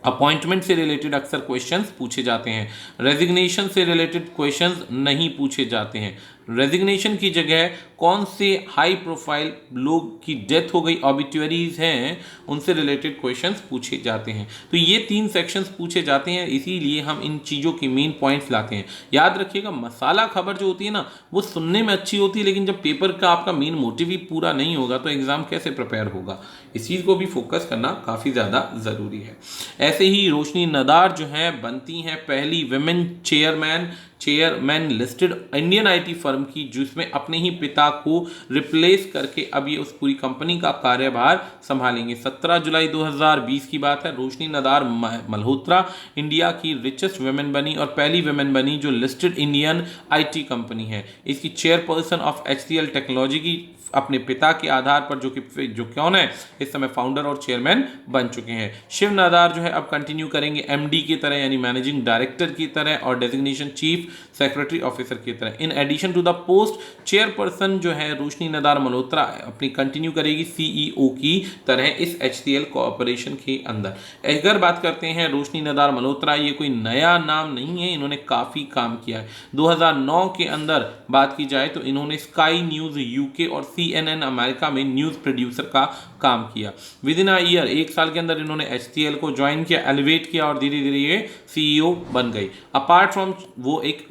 अपॉइंटमेंट से रिलेटेड अक्सर क्वेश्चंस पूछे जाते हैं, रेजिग्नेशन से रिलेटेड क्वेश्चंस नहीं पूछे जाते हैं। रेजिग्नेशन की जगह कौन से हाई प्रोफाइल लोग की डेथ हो गई, ऑबिट्यूरीज हैं, उनसे रिलेटेड क्वेश्चंस पूछे जाते हैं। तो ये 3 सेक्शंस पूछे जाते हैं, इसीलिए हम इन चीज़ों के मेन पॉइंट्स लाते हैं। याद रखिएगा, मसाला खबर जो होती है ना, वो सुनने में अच्छी होती है, लेकिन जब पेपर का आपका मेन मोटिव ही पूरा नहीं होगा तो एग्जाम कैसे प्रिपेयर होगा? इस चीज़ को भी फोकस करना काफ़ी ज़्यादा ज़रूरी है। ऐसे ही रोशनी नदार जो हैं बनती हैं पहली women chairman chairman listed Indian IT firm की, जिसमें अपने ही पिता को रिप्लेस करके अब ये उस पूरी कंपनी का कार्यभार संभालेंगे। 17 जुलाई 2020 की बात है। रोशनी नदार मल्होत्रा इंडिया की रिचेस्ट वुमेन बनी और पहली वुमेन बनी जो लिस्टेड इंडियन आईटी कंपनी है। इसकी चेयरपर्सन ऑफ HCL टेक्नोलॉजी की अपने पिता के आधार पर, जो कौन है इस समय फाउंडर और चेयरमैन बन चुके हैं। शिव नादार जो है अब कंटिन्यू करेंगे MD की तरह, यानी मैनेजिंग डायरेक्टर की तरह, और डेजिग्नेशन चीफ सेक्रेटरी ऑफिसर की तरह। In addition to the post, chairperson जो है रोशनी नदार मल्होत्रा अपनी कंटिन्यू करेगी CEO की तरह इस HCL कॉर्पोरेशन के अंदर। अगर बात करते हैं रोशनी नदार मल्होत्रा, ये कोई नया नाम नहीं है, इन्होंने काफ़ी काम किया है। 2009 के अंदर बात की जाए तो इन्होंने स्काई न्यूज़ UK और CNN अमेरिका में न्यूज़ प्रोड्यूसर का काम किया। विद इन अ ईयर, 1 साल के अंदर इन्होंने HCL को ज्वाइन किया, एलिवेट किया और धीरे धीरे ये CEO बन गई। अपार्ट फ्रॉम वो एक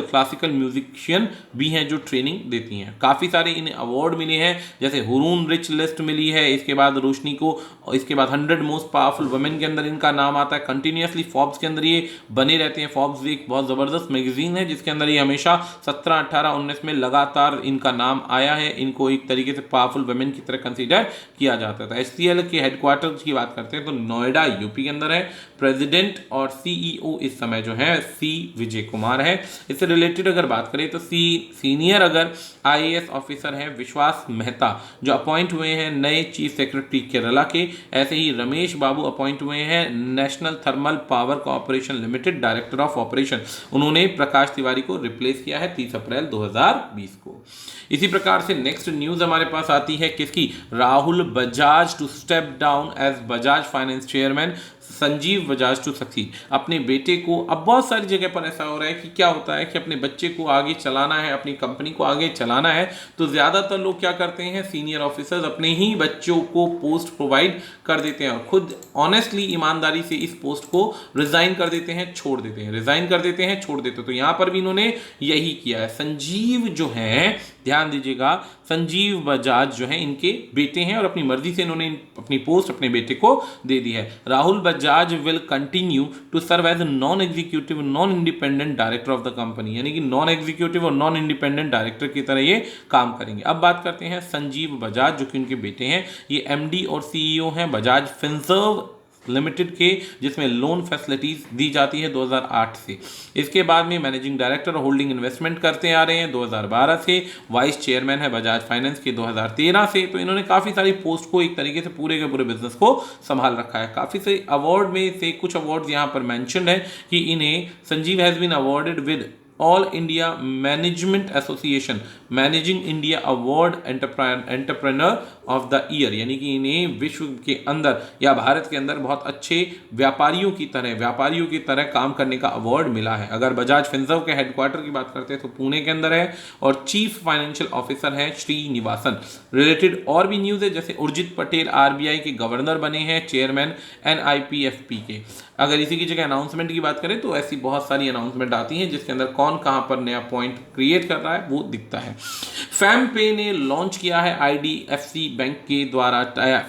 क्लासिकल म्यूजिशियन भी हैं जो ट्रेनिंग देती हैं। काफ़ी सारे इन्हें अवार्ड मिले हैं, जैसे हुरून रिच लिस्ट मिली है, इसके बाद रोशनी को, इसके बाद 100 मोस्ट पावरफुल वुमेन के अंदर इनका नाम आता है। कंटिन्यूसली फॉर्ब्स के अंदर ये बने रहते हैं। फॉर्ब्स एक बहुत ज़बरदस्त मैगजीन है जिसके अंदर ये हमेशा 17, 18, 19 में लगातार इनका नाम आया है। इनको एक तरीके से पावरफुल वुमेन की तरह कंसीडर किया जाता था। HCL के हेडक्वार्टर की बात करते हैं तो नोएडा UP के अंदर है। प्रेसिडेंट और CEO इस समय जो है C विजय कुमार है। इससे रिलेटेड अगर बात करें तो सीनियर अगर IAS ऑफिसर है विश्वास मेहता, जो अपॉइंट हुए हैं नए चीफ सेक्रेटरी केरला के। ऐसे ही रमेश बाबू अपॉइंट हुए हैं national thermal power corporation limited director of operation. उन्होंने प्रकाश तिवारी को रिप्लेस किया है 30 अप्रैल 2020 को। इसी प्रकार से नेक्स्ट न्यूज हमारे पास आती है किसकी, Rahul Bajaj to step down as Bajaj finance chairman, Sanjiv Bajaj to succeed. अपने बेटे को, अब बहुत सारी जगह पर ऐसा हो रहा है कि क्या होता है कि अपने बच्चे को आगे चलाना है, अपनी कंपनी को आगे चलाना है, तो ज़्यादातर लोग क्या करते हैं, सीनियर ऑफिसर्स अपने ही बच्चों को पोस्ट प्रोवाइड कर देते हैं और खुद ऑनेस्टली ईमानदारी से इस पोस्ट को रिजाइन कर देते हैं, छोड़ देते हैं, रिजाइन कर देते हैं, छोड़ देते हैं। तो यहाँ पर भी इन्होंने यही किया है। संजीव जो है, ध्यान दीजिएगा, संजीव बजाज जो है इनके बेटे हैं और अपनी मर्जी से इन्होंने अपनी पोस्ट अपने बेटे को दे दी है। Rahul Bajaj will continue to serve as non executive non independent director of the company, यानी कि नॉन एग्जीक्यूटिव और नॉन इंडिपेंडेंट डायरेक्टर की तरह ये काम करेंगे। अब बात करते हैं संजीव बजाज, जो कि उनके बेटे हैं। ये MD और CEO हैं बजाज फिनसर्व लिमिटेड के, जिसमें लोन फैसिलिटीज दी जाती है 2008 से। इसके बाद में मैनेजिंग डायरेक्टर होल्डिंग इन्वेस्टमेंट करते आ रहे हैं 2012 से। वाइस चेयरमैन है बजाज फाइनेंस के 2013 से। तो इन्होंने काफ़ी सारी पोस्ट को एक तरीके से पूरे के पूरे बिजनेस को संभाल रखा है। काफ़ी से अवार्ड में से कुछ अवार्ड्स यहाँ पर मैंशनड है कि इन्हें Sanjiv has been awarded with all India management association managing India award entrepreneur of the year, यानी कि इन्हें विश्व के अंदर या भारत के अंदर बहुत अच्छे व्यापारियों की तरह काम करने का अवार्ड मिला है। अगर बजाज फिनसर्व के हेडक्वार्टर की बात करते हैं तो पुणे के अंदर है और चीफ फाइनेंशियल ऑफिसर है श्रीनिवासन। रिलेटेड और भी न्यूज़ है, जैसे उर्जित पटेल RBI के गवर्नर बने हैं, चेयरमैन NIPFP के। अगर इसी की जगह अनाउंसमेंट की बात करें तो ऐसी बहुत सारी अनाउंसमेंट आती हैं जिसके अंदर कौन कहां पर नया पॉइंट क्रिएट कर रहा है वो दिखता है। फैम पे ने लॉन्च किया है IDFC बैंक के द्वारा,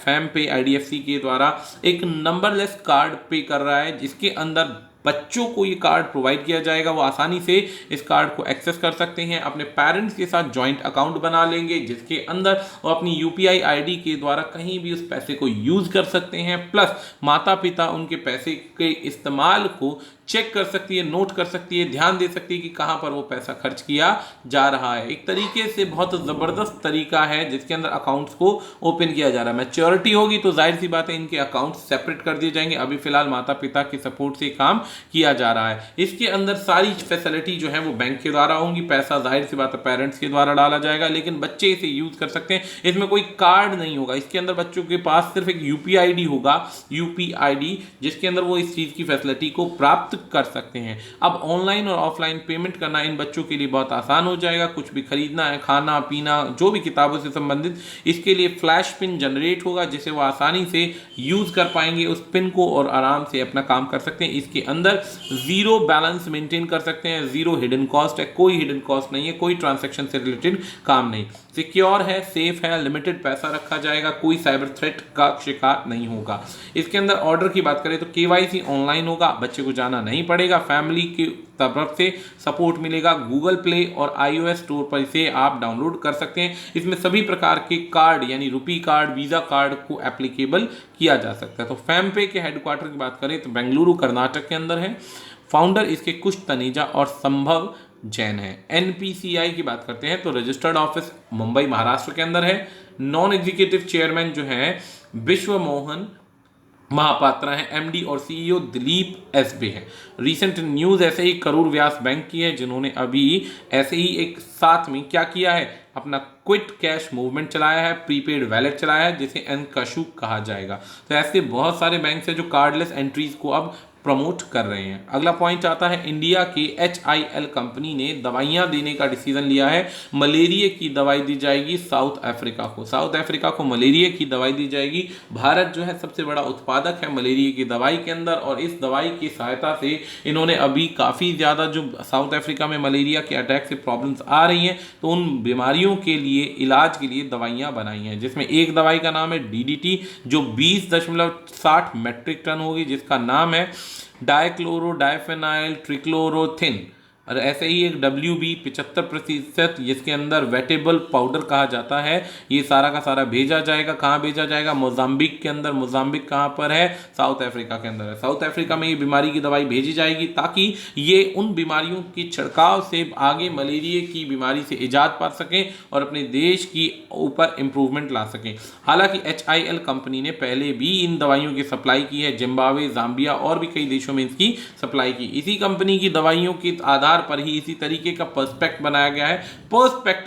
फैम पे IDFC के द्वारा एक नंबरलेस कार्ड पे कर रहा है, जिसके अंदर बच्चों को ये कार्ड प्रोवाइड किया जाएगा। वो आसानी से इस कार्ड को एक्सेस कर सकते हैं, अपने पेरेंट्स के साथ जॉइंट अकाउंट बना लेंगे जिसके अंदर वो अपनी UPI ID के द्वारा कहीं भी उस पैसे को यूज कर सकते हैं। प्लस माता पिता उनके पैसे के इस्तेमाल को चेक कर सकती है, नोट कर सकती है, ध्यान दे सकती है कि कहाँ पर वो पैसा खर्च किया जा रहा है। एक तरीके से बहुत ज़बरदस्त तरीका है जिसके अंदर अकाउंट्स को ओपन किया जा रहा है। मैच्योरिटी होगी तो जाहिर सी बात है इनके अकाउंट सेपरेट कर दिए जाएंगे। अभी फिलहाल माता पिता के सपोर्ट से काम किया जा रहा है। इसके अंदर सारी फैसिलिटी जो है वो बैंक के द्वारा होंगी। पैसा जाहिर सी बात है पेरेंट्स के द्वारा डाला जाएगा, लेकिन बच्चे इसे यूज कर सकते हैं। इसमें कोई कार्ड नहीं होगा, इसके अंदर बच्चों के पास सिर्फ एक UPI ID होगा, UPID, जिसके अंदर वो इस चीज़ की फैसिलिटी को प्राप्त कर सकते हैं। अब ऑनलाइन और ऑफलाइन पेमेंट करना इन बच्चों के लिए बहुत आसान हो जाएगा। कुछ भी खरीदना है, खाना पीना, जो भी किताबों से संबंधित, इसके लिए फ्लैश पिन जनरेट होगा जिसे वो आसानी से यूज कर पाएंगे उस पिन को और आराम से अपना काम कर सकते हैं। इसके अंदर जीरो बैलेंस मेंटेन कर सकते हैं, जीरो हिडन कॉस्ट है, कोई हिडन कॉस्ट नहीं है, कोई ट्रांजैक्शन से रिलेटेड काम नहीं। सिक्योर है, सेफ है, लिमिटेड पैसा रखा जाएगा, कोई साइबर थ्रेट का शिकार नहीं होगा। इसके अंदर ऑर्डर की बात करें तो केवाईसी ऑनलाइन होगा, बच्चे को जाना नहीं पड़ेगा, फैमिली की तरफ से सपोर्ट मिलेगा, गूगल प्ले और iOS स्टोर पर इसे आप डाउनलोड कर सकते हैं। इसमें सभी प्रकार के कार्ड यानी रुपी कार्ड, वीजा कार्ड को एप्लीकेबल किया जा सकता है। तो फैमपे के हेडक्वार्टर की बात करें तो बेंगलुरु कर्नाटक के अंदर है। फाउंडर इसके कुश तनेजा और संभव जैन है। एनपीसीआई की बात करते हैं तो रजिस्टर्ड ऑफिस मुंबई महाराष्ट्र के अंदर है। नॉन एग्जीक्यूटिव चेयरमैन जो है विश्व मोहन महापात्रा है। एमडी और सीईओ दिलीप एसबे है। रीसेंट न्यूज ऐसे ही करूर व्यास बैंक की है, जिन्होंने अभी ऐसे ही एक साथ में क्या किया है, अपना क्विक कैश मूवमेंट चलाया है, प्रीपेड वैलेट चलाया है, जिसे एनकशु कहा जाएगा। तो ऐसे बहुत सारे बैंक हैं जो कार्डलेस एंट्रीज को अब प्रमोट कर रहे हैं। अगला पॉइंट आता है, इंडिया की HIL कंपनी ने दवाइयां देने का डिसीजन लिया है। मलेरिया की दवाई दी जाएगी साउथ अफ्रीका को। साउथ अफ्रीका को मलेरिया की दवाई दी जाएगी। भारत जो है सबसे बड़ा उत्पादक है मलेरिया की दवाई के अंदर, और इस दवाई की सहायता से इन्होंने अभी काफ़ी ज़्यादा जो साउथ अफ्रीका में मलेरिया के अटैक से प्रॉब्लम्स आ रही हैं, तो उन बीमारियों के लिए इलाज के लिए दवाइयाँ बनाई हैं, जिसमें एक दवाई का नाम है DDT जो 20.60 मेट्रिक टन होगी, जिसका नाम है डाइक्लोरो डाइफेनाइल ट्रिक्लोरोथिन। और ऐसे ही एक WB 75% जिसके अंदर वेटेबल पाउडर कहा जाता है, ये सारा का सारा भेजा जाएगा। कहाँ भेजा जाएगा? मोजाम्बिक के अंदर। मोजाम्बिक कहाँ पर है? साउथ अफ्रीका के अंदर है। साउथ अफ्रीका में ये बीमारी की दवाई भेजी जाएगी ताकि ये उन बीमारियों की छिड़काव से आगे मलेरिया की बीमारी से इजाद पा सकें और अपने देश की ऊपर इंप्रूवमेंट ला सकें। हालांकि HIL कंपनी ने पहले भी इन दवाइयों की सप्लाई की है, जिम्बाब्वे, जाम्बिया और भी कई देशों में इसकी सप्लाई की। इसी कंपनी की दवाइयों के आधार पर ही इसी तरीके का पर्सपेक्टिव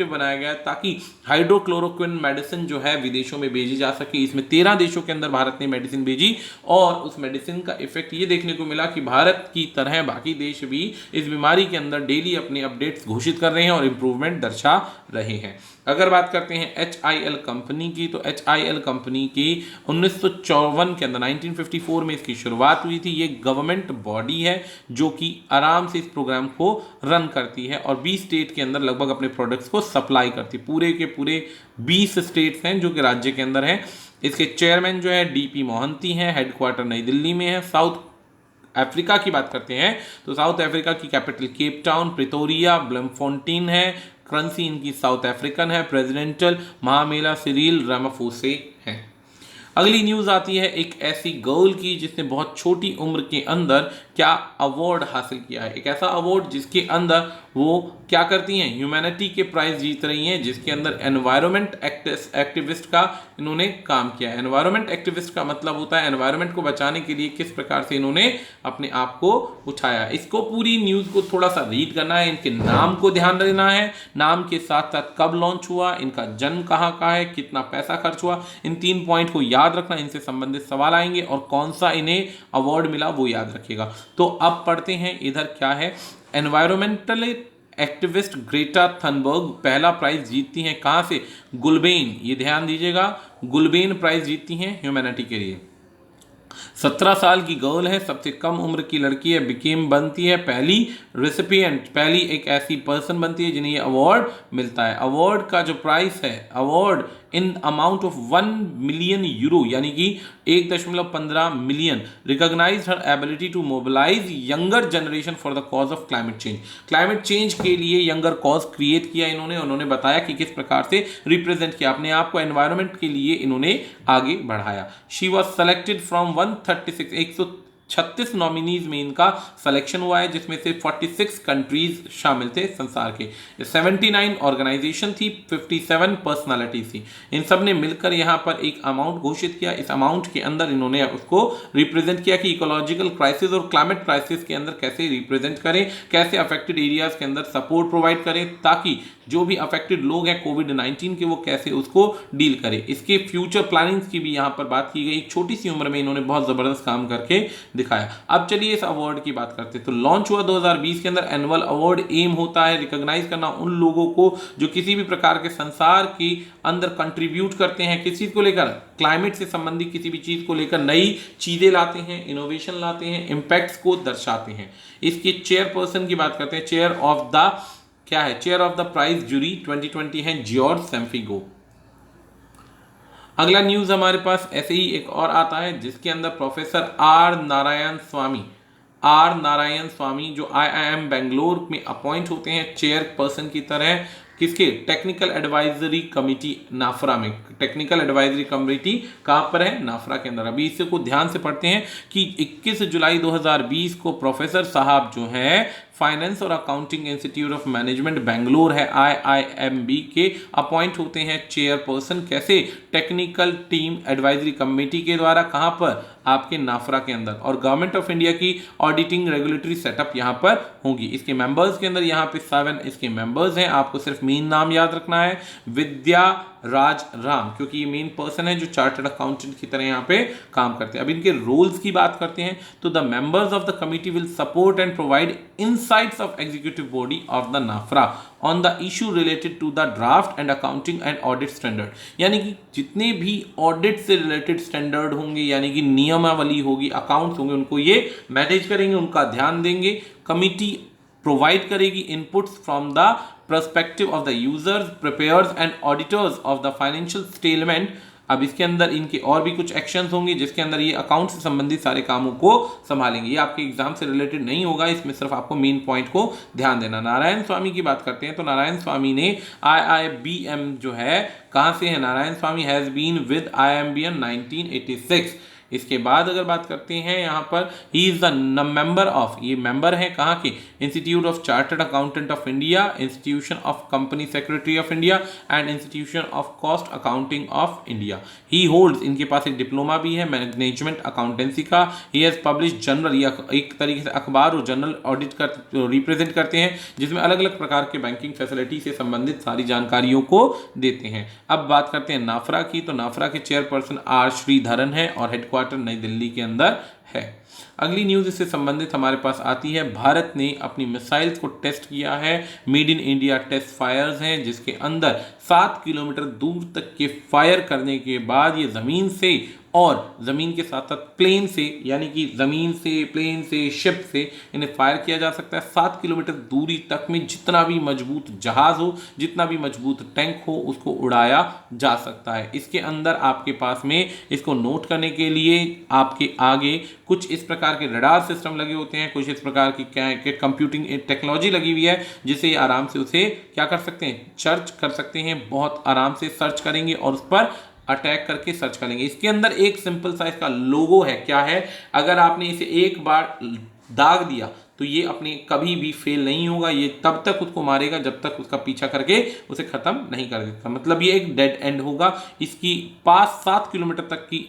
बनाया गया है ताकि हाइड्रोक्लोरोक्विन मेडिसिन जो है विदेशों में भेजी जा सके। इसमें 13 देशों के अंदर भारत ने मेडिसिन भेजी और उस मेडिसिन का इफेक्ट ये देखने को मिला कि भारत की तरह बाकी देश भी इस बीमारी के अंदर डेली अपने अपडेट्स घोषित कर रहे हैं और इंप्रूवमेंट दर्शा रहे हैं। अगर बात करते हैं HIL कंपनी की, तो HIL कंपनी की 1954 के अंदर 1954 में इसकी शुरुआत हुई थी। ये गवर्नमेंट बॉडी है जो कि आराम से इस प्रोग्राम को रन करती है और 20 स्टेट के अंदर लगभग अपने प्रोडक्ट्स को सप्लाई करती है। पूरे के पूरे 20 स्टेट्स हैं जो कि राज्य के अंदर हैं। इसके चेयरमैन जो है DP मोहंती हैं। हेडक्वार्टर नई दिल्ली में है। साउथ अफ्रीका की बात करते हैं तो साउथ अफ्रीका की कैपिटल केप टाउन, प्रिटोरिया, ब्लमफोंटेन है। करेंसी इनकी साउथ अफ्रीकन है। प्रेसिडेंशियल महामेला सिरिल रामाफोसे है। अगली न्यूज आती है एक ऐसी गर्ल की जिसने बहुत छोटी उम्र के अंदर क्या अवार्ड हासिल किया है। एक ऐसा अवार्ड जिसके अंदर वो क्या करती हैं, ह्यूमैनिटी के प्राइज जीत रही हैं, जिसके अंदर एनवायरनमेंट एक्टिविस्ट का इन्होंने काम किया है। एनवायरनमेंट एक्टिविस्ट का मतलब होता है एनवायरनमेंट को बचाने के लिए किस प्रकार से इन्होंने अपने आप को उठाया। इसको पूरी न्यूज को थोड़ा सा रीड करना है, इनके नाम को ध्यान देना है, नाम के साथ साथ कब लॉन्च हुआ, इनका जन्म कहाँ का है, कितना पैसा खर्च हुआ, इन 3 पॉइंट को याद रखना। इनसे संबंधित सवाल आएंगे और कौन सा इन्हें अवार्ड मिला वो याद रखिएगा। तो अब पढ़ते हैं इधर क्या है। एनवायरमेंटल एक्टिविस्ट ग्रेटा थनबर्ग पहला प्राइज जीतती हैं। कहाँ से? गुलबेन, ये ध्यान दीजिएगा, गुलबेन प्राइज जीतती हैं ह्यूमैनिटी के लिए। 17 साल की गर्ल है, सबसे कम उम्र की लड़की है, बिकेम बनती है पहली रेसिपिएंट, पहली एक ऐसी पर्सन बनती है जिन्हें ये अवार्ड मिलता है। अवार्ड का जो प्राइस है, award in amount of 1 million euro यानी कि 1.15 million, recognise her ability to mobilise younger generation for the cause of climate change. Climate change के लिए यंगर कॉज क्रिएट किया उन्होंने बताया कि किस प्रकार से रिप्रेजेंट किया अपने आप को, एनवायरनमेंट के लिए इन्होंने आगे बढ़ाया। She was selected from 136 nominees में इनका सिलेक्शन हुआ है, जिसमें से 46 कंट्रीज शामिल थे संसार के। 79 ऑर्गेनाइजेशन थी, 57 पर्सनालिटी थी। इन सब ने मिलकर यहाँ पर एक अमाउंट घोषित किया। इस अमाउंट के अंदर इन्होंने उसको रिप्रेजेंट किया कि इकोलॉजिकल क्राइसिस और क्लाइमेट क्राइसिस के अंदर कैसे रिप्रेजेंट करें, कैसे अफेक्टेड एरियाज के अंदर सपोर्ट प्रोवाइड करें ताकि जो भी अफेक्टेड लोग हैं कोविड-19 के वो कैसे उसको डील करें। इसके फ्यूचर प्लानिंग्स की भी यहाँ पर बात की गई। एक छोटी सी उम्र में इन्होंने बहुत ज़बरदस्त काम करके दिखाया। अब चलिए इस अवार्ड की बात करते हैं। तो लॉन्च हुआ 2020 के अंदर। एनुअल अवार्ड एम होता है रिकॉग्नाइज करना उन लोगों को जो किसी भी प्रकार के संसार के अंदर कंट्रीब्यूट करते हैं, किस चीज़ को लेकर, क्लाइमेट से संबंधित किसी भी चीज़ को लेकर नई चीज़ें लाते हैं, इनोवेशन लाते हैं, इम्पैक्ट्स को दर्शाते हैं। इसके चेयरपर्सन की बात करते हैं, चेयर ऑफ द क्या है? Chair of the prize jury 2020 है जॉर्ज सेम्फिगो। अगला न्यूज हमारे पास ऐसे ही एक और आता है जिसके अंदर प्रोफेसर आर नारायण स्वामी जो IIM बेंगलोर में अपॉइंट होते हैं चेयरपर्सन की तरह, किसके? टेक्निकल एडवाइजरी कमेटी नाफरा में। टेक्निकल एडवाइजरी कमेटी कहाँ पर है? नाफरा के अंदर। अभी इसे को ध्यान से पढ़ते हैं कि 21 जुलाई 2020 को प्रोफेसर साहब जो है फाइनेंस और accounting institute of management Bangalore है IIMB के अपॉइंट होते हैं चेयरपर्सन। कैसे? टेक्निकल टीम एडवाइजरी कमेटी के द्वारा। कहाँ पर? आपके नाफरा के अंदर। और गवर्नमेंट ऑफ इंडिया की ऑडिटिंग रेगुलेटरी सेटअप यहाँ पर होगी। इसके मेंबर्स के अंदर यहाँ पे 7 इसके मेंबर्स हैं। आपको सिर्फ मेन नाम याद रखना है, विद्या राज राम, क्योंकि ये मेन पर्सन है जो चार्टर्ड अकाउंटेंट की तरह यहाँ पे काम करते हैं। अब इनके रोल्स की बात करते हैं तो the members of the committee will support and provide insights of executive body of the NFRA on the issue related to the draft and accounting and audit standard. यानी कि जितने भी ऑडिट से रिलेटेड स्टैंडर्ड होंगे, यानी कि नियमावली होगी, अकाउंट्स होंगे, उनको ये मैनेज करेंगे, उनका ध्यान देंगे। कमिटी प्रोवाइड करेगी inputs from the perspective of the users, preparers and auditors of the financial statement। अब इसके अंदर इनके और भी कुछ एक्शंस होंगे जिसके अंदर ये अकाउंट से संबंधित सारे कामों को संभालेंगे। ये आपके एग्जाम से रिलेटेड नहीं होगा, इसमें सिर्फ आपको मेन पॉइंट को ध्यान देना। नारायण स्वामी की बात करते हैं तो नारायण स्वामी ने IIBM जो है कहाँ से है? नारायण स्वामी हैज़ बीन विद IIBM 1986। इसके बाद अगर बात करते हैं यहाँ पर he is the member of, ये मेंबर है कहाँ के? Institute of chartered accountant of India, institution of company secretary of India and institution of cost accounting of India. He holds, इनके पास एक डिप्लोमा भी है मैनेजमेंट अकाउंटेंसी का। ही हैज पब्लिश जनरल, या एक तरीके से अखबार और जनरल ऑडिट कर रिप्रेजेंट करते हैं जिसमें अलग अलग प्रकार के बैंकिंग फैसिलिटी से संबंधित सारी जानकारियों को देते हैं। अब बात करते हैं नाफरा की, तो नाफरा के चेयरपर्सन R श्रीधरन है और हेडक्वार्टर नई दिल्ली के अंदर है। अगली न्यूज इससे संबंधित हमारे पास आती है, भारत ने अपनी मिसाइल्स को टेस्ट किया है। Made in India test fires हैं जिसके अंदर 7 किलोमीटर दूर तक के फायर करने के बाद ये जमीन से और ज़मीन के साथ साथ प्लेन से, यानी कि ज़मीन से, प्लेन से, शिप से इन्हें फायर किया जा सकता है। 7 किलोमीटर दूरी तक में जितना भी मजबूत जहाज़ हो, जितना भी मजबूत टैंक हो, उसको उड़ाया जा सकता है। इसके अंदर आपके पास में इसको नोट करने के लिए आपके आगे कुछ इस प्रकार के रडार सिस्टम लगे होते हैं, कुछ इस प्रकार की कंप्यूटिंग टेक्नोलॉजी लगी हुई है जिससे आराम से उसे क्या कर सकते हैं? सर्च कर सकते हैं। बहुत आराम से सर्च करेंगे और उस पर अटैक करके सर्च करेंगे। इसके अंदर एक सिंपल सा इसका लोगो है। क्या है? अगर आपने इसे एक बार दाग दिया तो ये अपने कभी भी फेल नहीं होगा, ये तब तक उसको मारेगा जब तक उसका पीछा करके उसे खत्म नहीं कर देता। मतलब ये एक डेड एंड होगा। इसकी पास 7 किलोमीटर तक की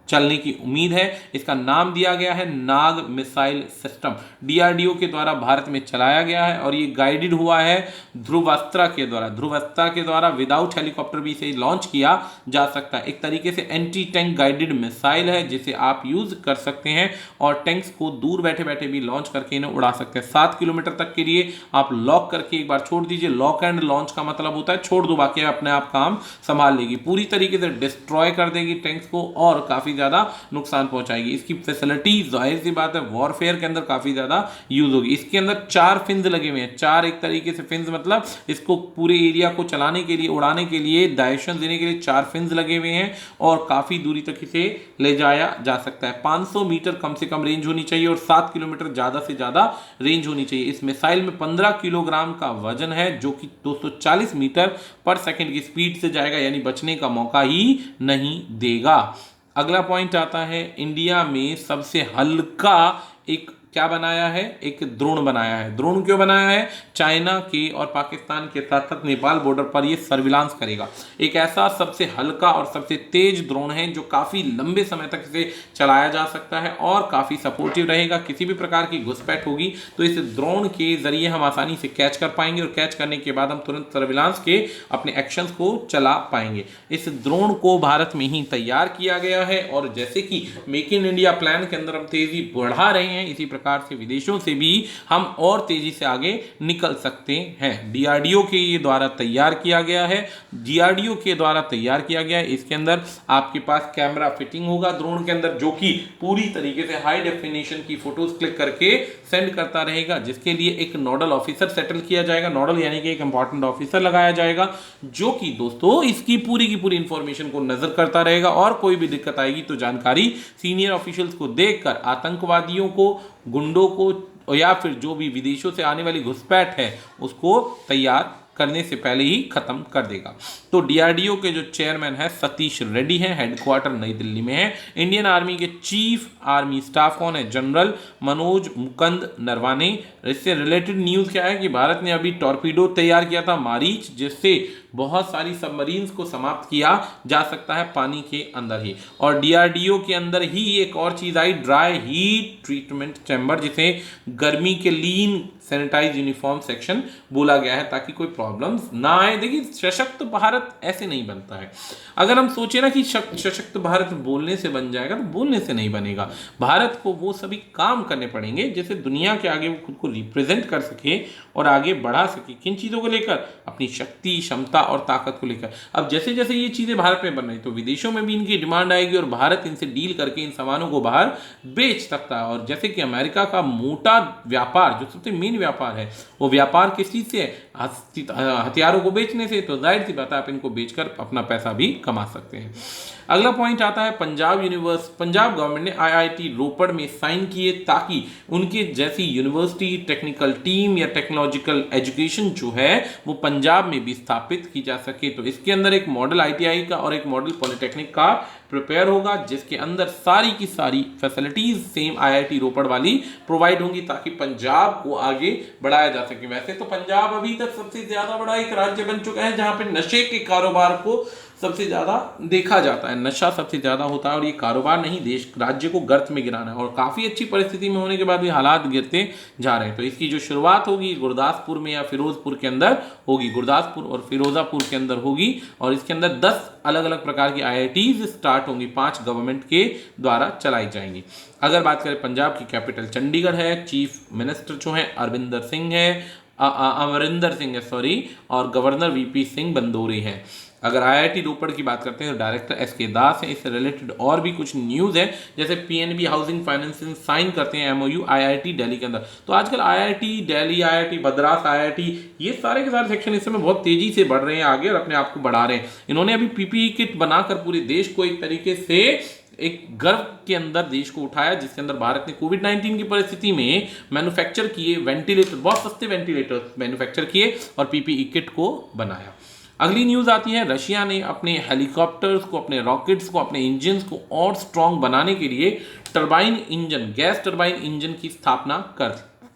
चलने की उम्मीद है। इसका नाम दिया गया है नाग मिसाइल सिस्टम, DRDO के द्वारा भारत में चलाया गया है और ये गाइडेड हुआ है ध्रुवास्त्र के द्वारा। ध्रुवास्त्र के द्वारा विदाउट हेलीकॉप्टर भी इसे लॉन्च किया जा सकता है। एक तरीके से एंटी टैंक गाइडेड मिसाइल है जिसे आप यूज कर सकते हैं और टैंक्स को दूर बैठे बैठे भी लॉन्च करके इन्हें उड़ा सकते हैं। 7 किलोमीटर तक के लिए आप लॉक करके एक बार छोड़ दीजिए। लॉक एंड लॉन्च का मतलब होता है छोड़ दो, बाकी अपने आप काम संभाल लेगी। पूरी तरीके से डिस्ट्रॉय कर देगी टैंक्स को और काफी ज्यादा नुकसान पहुंचाएगी। इसकी फैसिलिटी जाहिर सी बात है वॉरफेयर के अंदर काफी ज्यादा यूज होगी। इसके अंदर 4 फिन्स लगे हुए हैं। 4 एक तरीके से फिन्स मतलब इसको पूरे एरिया को चलाने के लिए, उड़ाने के लिए, डायरेक्शन देने के लिए 4 फिन्स लगे हुए हैं और काफी दूरी तक इसे ले जाया जा सकता है। 500 मीटर कम से कम रेंज होनी चाहिए और 7 किलोमीटर ज्यादा से ज्यादा रेंज होनी चाहिए। इस मिसाइल में 15 किलोग्राम का वजन है जो कि 240 मीटर पर सेकंड की स्पीड से जाएगा, यानी बचने का मौका ही नहीं देगा। अगला पॉइंट आता है, इंडिया में सबसे हल्का एक क्या बनाया है? एक ड्रोन बनाया है। ड्रोन क्यों बनाया है? चाइना के और पाकिस्तान के साथ साथ नेपाल बॉर्डर पर ये सर्विलांस करेगा। एक ऐसा सबसे हल्का और सबसे तेज ड्रोन है जो काफ़ी लंबे समय तक इसे चलाया जा सकता है और काफ़ी सपोर्टिव रहेगा। किसी भी प्रकार की घुसपैठ होगी तो इस ड्रोन के जरिए हम आसानी से कैच कर पाएंगे और कैच करने के बाद हम तुरंत सर्विलांस के अपने एक्शंस को चला पाएंगे। इस ड्रोन को भारत में ही तैयार किया गया है और जैसे कि मेक इन इंडिया प्लान के अंदर हम तेजी बढ़ा रहे हैं, इसी प्रकार प्रकार से विदेशों से भी हम और तेजी से आगे निकल सकते हैं। डीआरडीओ के ये द्वारा तैयार किया गया है, डीआरडीओ के द्वारा तैयार किया गया है। इसके अंदर आपके पास कैमरा फिटिंग होगा ड्रोन के अंदर, जो कि पूरी तरीके से हाई डेफिनेशन की फोटोज क्लिक करके सेंड करता रहेगा, जिसके लिए एक नोडल ऑफिसर सेटल किया जाएगा। नोडल यानी कि एक इंपॉर्टेंट ऑफिसर लगाया जाएगा, जो कि दोस्तों इसकी पूरी की पूरी इंफॉर्मेशन को नजर करता रहेगा, और कोई भी दिक्कत आएगी तो जानकारी सीनियर ऑफिशियल्स को देखकर आतंकवादियों को, गुंडों को, या फिर जो भी विदेशों से आने वाली घुसपैठ है उसको तैयार करने से पहले ही खत्म कर देगा। तो डीआरडीओ के जो चेयरमैन है सतीश रेड्डी हैं, हेडक्वार्टर नई दिल्ली में है। इंडियन आर्मी के चीफ आर्मी स्टाफ कौन है? जनरल मनोज मुकुंद नरवाने। इससे रिलेटेड न्यूज़ क्या है कि भारत ने अभी टॉर्पीडो तैयार किया था, मारीच, जिससे बहुत सारी सबमरीन्स को समाप्त किया जा सकता है पानी के अंदर ही। और डीआरडीओ के अंदर ही एक और चीज़ आई, ड्राई हीट ट्रीटमेंट चैम्बर, जिसे गर्मी के लीन सैनिटाइज यूनिफॉर्म सेक्शन बोला गया है, ताकि कोई प्रॉब्लम्स ना आए। देखिए, सशक्त भारत ऐसे नहीं बनता है। अगर हम सोचे ना कि सशक्त भारत बोलने से बन जाएगा, तो बोलने से नहीं बनेगा। भारत को वो सभी काम करने पड़ेंगे जैसे दुनिया के आगे वो खुद को रिप्रेजेंट कर सके और आगे बढ़ा सके। किन चीज़ों को लेकर? अपनी शक्ति, क्षमता और ताकत को लेकर। अब जैसे जैसे ये चीज़ें भारत में बन रही, तो विदेशों में भी इनकी डिमांड आएगी और भारत इनसे डील करके इन सामानों को बाहर बेच सकता है। और जैसे कि अमेरिका का मोटा व्यापार, जो सबसे मेन व्यापार है, वो व्यापार किस चीज़ से है? हथियारों को बेचने से। तो जाहिर सी बात है, आप इनको बेचकर अपना पैसा भी कमा सकते हैं। अगला पॉइंट आता है पंजाब गवर्नमेंट ने आईआईटी रोपड़ में साइन किए, ताकि उनके जैसी यूनिवर्सिटी, टेक्निकल टीम या टेक्नोलॉजिकल एजुकेशन जो है वो पंजाब में भी स्थापित की जा सके। तो इसके अंदर एक मॉडल आईटीआई का और एक मॉडल पॉलिटेक्निक का प्रिपेयर होगा, जिसके अंदर सारी की सारी फैसिलिटीज सेम आईआईटी रोपड़ वाली प्रोवाइड होंगी, ताकि पंजाब को आगे बढ़ाया जा सके। वैसे तो पंजाब अभी तक सबसे ज्यादा बड़ा एक राज्य बन चुका है, जहां पे नशे के कारोबार को सबसे ज्यादा देखा जाता है। नशा सबसे ज्यादा होता है, और ये कारोबार नहीं, देश राज्य को गर्त में गिराना है। और काफी अच्छी परिस्थिति में होने के बाद भी हालात गिरते जा रहे हैं। तो इसकी जो शुरुआत होगी गुरदासपुर में या फिरोजपुर के अंदर होगी, गुरदासपुर और फिरोजापुर के अंदर होगी। और इसके अंदर 10 अलग अलग प्रकार की आईआईटीज स्टार्ट होंगी, 5 गवर्नमेंट के द्वारा चलाई जाएंगी। अगर बात करें, पंजाब की कैपिटल चंडीगढ़ है, चीफ मिनिस्टर जो है अमरिंदर सिंह है, सॉरी, और गवर्नर वीपी सिंह बंदोरे हैं। अगर आईआईटी रोपड़ की बात करते हैं तो डायरेक्टर एसके दास है। इससे रिलेटेड और भी कुछ न्यूज़ है, जैसे पीएनबी हाउसिंग फाइनेंस साइन करते हैं एमओयू आईआईटी दिल्ली के अंदर। तो आजकल IIT Delhi, IIT Madras, IIT, ये सारे के सारे सेक्शन इस समय बहुत तेजी से बढ़ रहे हैं आगे और अपने आप को बढ़ा रहे हैं। इन्होंने अभी पीपीई किट बनाकर पूरे देश को एक तरीके से एक गर्व के अंदर देश को उठाया, जिसके अंदर भारत ने कोविड-19 की परिस्थिति में मैन्युफैक्चर किए वेंटिलेटर, बहुत सस्ते वेंटिलेटर मैन्युफैक्चर किए और पीपीई किट को बनाया। अगली न्यूज़ आती है, रशिया ने अपने हेलीकॉप्टर्स को, अपने रॉकेट्स को, अपने इंजन्स को और स्ट्रॉन्ग बनाने के लिए turbine engine, gas turbine engine की स्थापना कर दी।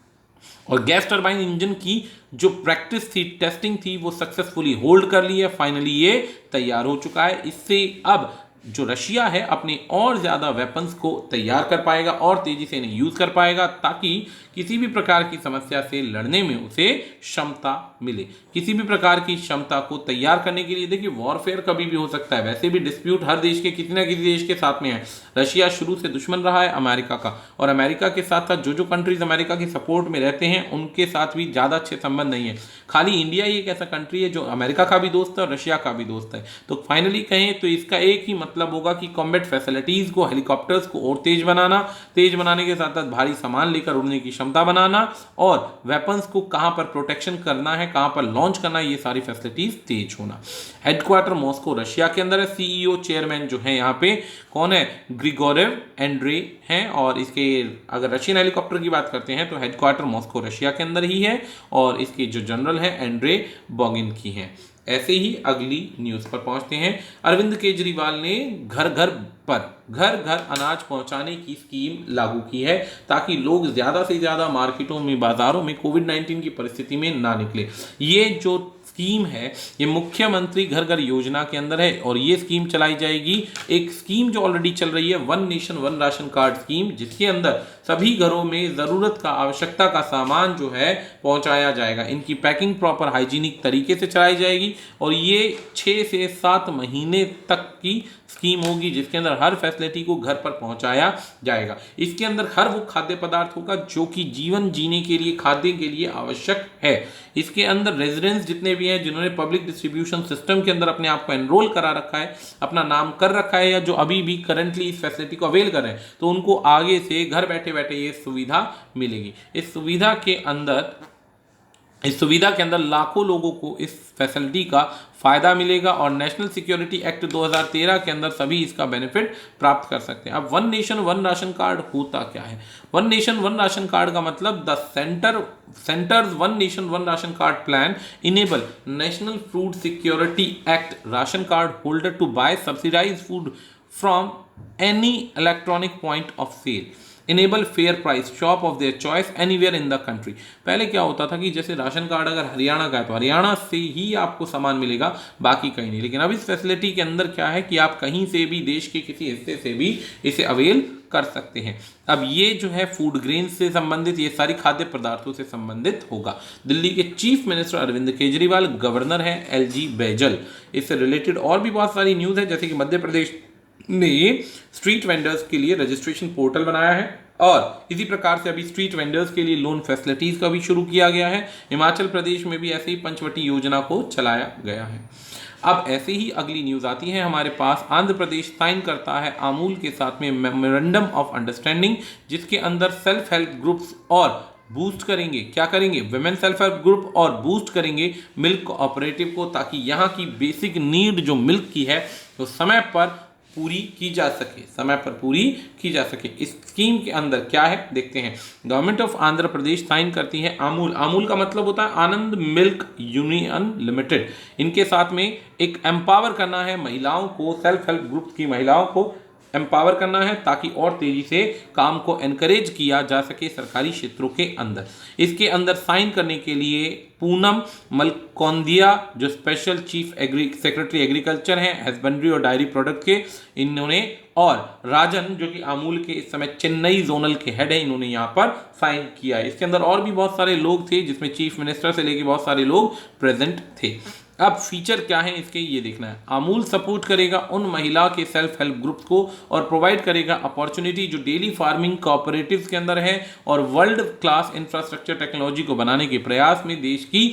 और गैस टरबाइन इंजन की जो प्रैक्टिस थी, टेस्टिंग थी, वो सक्सेसफुली होल्ड कर ली है। फाइनली ये तैयार हो चुका है। इससे अब जो रशिया है अपने और ज़्यादा वेपन्स को तैयार कर पाएगा और तेज़ी से इन्हें यूज़ कर पाएगा, ताकि किसी भी प्रकार की समस्या से लड़ने में उसे क्षमता मिले। किसी भी प्रकार की क्षमता को तैयार करने के लिए, देखिए, वॉरफेयर कभी भी हो सकता है, वैसे भी डिस्प्यूट हर देश के किसी ना किसी देश के साथ में है। रशिया शुरू से दुश्मन रहा है अमेरिका का, और अमेरिका के साथ साथ जो कंट्रीज अमेरिका की सपोर्ट में रहते हैं उनके साथ भी ज़्यादा अच्छे संबंध नहीं है। खाली इंडिया ही एक ऐसा कंट्री है जो अमेरिका का भी दोस्त है और रशिया का भी दोस्त है। तो फाइनली कहें तो इसका एक ही मतलब होगा कि कॉम्बैट फैसिलिटीज़ को, हेलीकॉप्टर्स को और तेज बनाने के साथ साथ भारी सामान लेकर उड़ने की क्षमता बनाना, और वेपन्स को कहां पर प्रोटेक्शन करना है, कहां पर लॉन्च करना है, ये सारी फैसिलिटीज तेज होना। हेडक्वार्टर मॉस्को रशिया के अंदर है। सीईओ चेयरमैन जो है यहाँ पे कौन है? ग्रिगोरेव एंड्रे हैं। और इसके अगर रशियन हेलीकॉप्टर की बात करते हैं तो हेडक्वार्टर मॉस्को रशिया के अंदर ही है, और इसके जो जनरल है एंड्रे बॉगिन की हैं। ऐसे ही अगली न्यूज़ पर पहुंचते हैं। अरविंद केजरीवाल ने घर घर अनाज पहुंचाने की स्कीम लागू की है, ताकि लोग ज़्यादा से ज़्यादा मार्केटों में, बाज़ारों में कोविड-19 की परिस्थिति में ना निकले। ये जो स्कीम है ये मुख्यमंत्री घर घर योजना के अंदर है, और ये स्कीम चलाई जाएगी, एक स्कीम जो ऑलरेडी चल रही है, one nation one ration card scheme, जिसके अंदर सभी घरों में ज़रूरत का, आवश्यकता का सामान जो है पहुंचाया जाएगा। इनकी पैकिंग प्रॉपर हाइजीनिक तरीके से चलाई जाएगी, और ये 6 से 7 महीने तक की स्कीम होगी जिसके अंदर हर फैसिलिटी को घर पर पहुंचाया जाएगा। इसके अंदर हर वो खाद्य पदार्थ होगा जो कि जीवन जीने के लिए, खाद्य के लिए आवश्यक है। इसके अंदर रेजिडेंट्स जितने भी हैं जिन्होंने पब्लिक डिस्ट्रीब्यूशन सिस्टम के अंदर अपने आप को एनरोल करा रखा है, अपना नाम कर रखा है, या जो अभी भी करंटली इस फैसिलिटी को अवेल कर रहे हैं, तो उनको आगे से घर बैठे बैठे ये सुविधा मिलेगी। इस सुविधा के अंदर लाखों लोगों को इस फैसिलिटी का फायदा मिलेगा और नेशनल सिक्योरिटी एक्ट 2013 के अंदर सभी इसका बेनिफिट प्राप्त कर सकते हैं। अब one nation one ration card होता क्या है? One nation one ration card का मतलब the centre's one nation one ration card plan enable national food security act ration card holder to buy subsidised food from any electronic point of sale, enable fair price shop of their choice anywhere in the country. पहले क्या होता था कि जैसे ration card अगर हरियाणा का है तो हरियाणा से ही आपको सामान मिलेगा, बाकी कहीं नहीं। लेकिन अब इस फैसिलिटी के अंदर क्या है कि आप कहीं से भी, देश के किसी हिस्से से भी इसे अवेल कर सकते हैं। अब ये जो है फूड ग्रेन से संबंधित, ये सारी खाद्य पदार्थों से संबंधित होगा। दिल्ली के chief minister Arvind Kejriwal, governor हैं एलजी बैजल। इससे रिलेटेड और भी बहुत सारी न्यूज़ है, जैसे कि मध्य प्रदेश ने स्ट्रीट वेंडर्स के लिए रजिस्ट्रेशन पोर्टल बनाया है और इसी प्रकार से अभी स्ट्रीट वेंडर्स के लिए लोन फैसिलिटीज का भी शुरू किया गया है। हिमाचल प्रदेश में भी ऐसे ही पंचवटी योजना को चलाया गया है। अब ऐसे ही अगली न्यूज आती है हमारे पास। आंध्र प्रदेश साइन करता है अमूल के साथ में मेमोरेंडम ऑफ अंडरस्टैंडिंग, जिसके अंदर सेल्फ हेल्प ग्रुप्स और बूस्ट करेंगे, क्या करेंगे, विमेन सेल्फ हेल्प ग्रुप, और बूस्ट करेंगे मिल्क कोऑपरेटिव को, ताकि यहाँ की बेसिक नीड जो मिल्क की है तो समय पर पूरी की जा सके, इस स्कीम के अंदर क्या है देखते हैं। Government of Andhra Pradesh sign करती है अमूल का मतलब होता है आनंद मिल्क यूनियन लिमिटेड। इनके साथ में एक एम्पावर करना है महिलाओं को, सेल्फ हेल्प ग्रुप की महिलाओं को एम्पावर करना है ताकि और तेजी से काम को एनकरेज किया जा सके सरकारी क्षेत्रों के अंदर। इसके अंदर साइन करने के लिए पूनम मलकोंदिया जो स्पेशल चीफ सेक्रेटरी एग्रीकल्चर हैं, हस्बेंड्री और डायरी प्रोडक्ट के, इन्होंने, और राजन जो कि अमूल के इस समय चेन्नई जोनल के हेड है, इन्होंने यहाँ पर साइन किया है। इसके अंदर और भी बहुत सारे लोग थे जिसमें चीफ मिनिस्टर से लेकर बहुत सारे लोग प्रेजेंट थे। अब फीचर क्या है इसके, ये देखना है। अमूल सपोर्ट करेगा उन महिला के सेल्फ हेल्प ग्रुप को और प्रोवाइड करेगा अपॉर्चुनिटी जो डेली फार्मिंग कोऑपरेटिव्स के अंदर है, और वर्ल्ड क्लास इंफ्रास्ट्रक्चर टेक्नोलॉजी को बनाने के प्रयास में देश की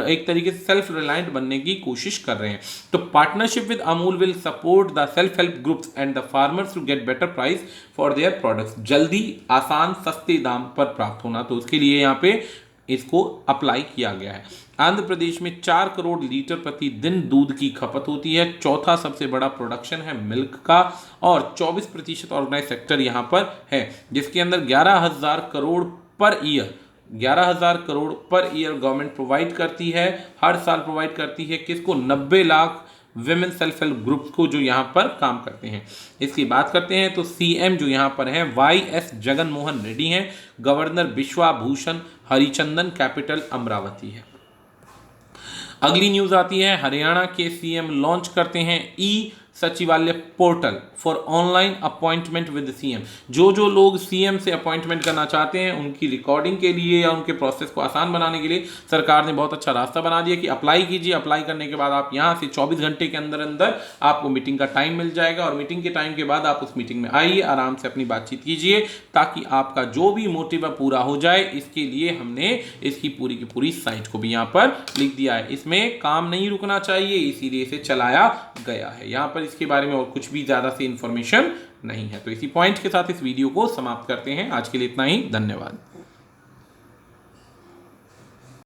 एक तरीके से सेल्फ रिलायंट बनने की कोशिश कर रहे हैं। तो partnership with Amul will support the self help groups and the farmers to get better price for their products. जल्दी, आसान, सस्ते दाम पर प्राप्त होना, तो उसके लिए यहाँ पे इसको अप्लाई किया गया है। आंध्र प्रदेश में 4 करोड़ लीटर प्रति दिन दूध की खपत होती है। चौथा सबसे बड़ा प्रोडक्शन है मिल्क का, और 24% ऑर्गेनाइज सेक्टर यहाँ पर है, जिसके अंदर 11,000 crore per year government provide करती है, हर साल प्रोवाइड करती है। किसको? 90 lakh women self help groups को जो यहाँ पर काम करते हैं। इसकी बात करते हैं तो सीएम जो यहाँ पर हैं YS जगन मोहन रेड्डी हैं, गवर्नर बिश्वा भूषण हरिचंदन, कैपिटल अमरावती है। अगली न्यूज आती है, हरियाणा के सीएम लॉन्च करते हैं ई सचिवालय portal for online appointment with CM. जो लोग सीएम से अपॉइंटमेंट करना चाहते हैं उनकी रिकॉर्डिंग के लिए या उनके प्रोसेस को आसान बनाने के लिए सरकार ने बहुत अच्छा रास्ता बना दिया कि अप्लाई कीजिए। अप्लाई करने के बाद आप यहाँ से 24 घंटे के अंदर अंदर आपको मीटिंग का टाइम मिल जाएगा, और मीटिंग के टाइम के बाद आप उस मीटिंग में आइए, आराम से अपनी बातचीत कीजिए, ताकि आपका जो भी मोटिव पूरा हो जाए। इसके लिए हमने इसकी पूरी की पूरी साइट को भी यहाँ पर लिख दिया है। इसमें काम नहीं रुकना चाहिए, इसीलिए इसे चलाया गया है। यहाँ पर इसके बारे में और कुछ भी ज्यादा से इंफॉर्मेशन नहीं है। तो इसी पॉइंट के साथ इस वीडियो को समाप्त करते हैं। आज के लिए इतना ही, धन्यवाद।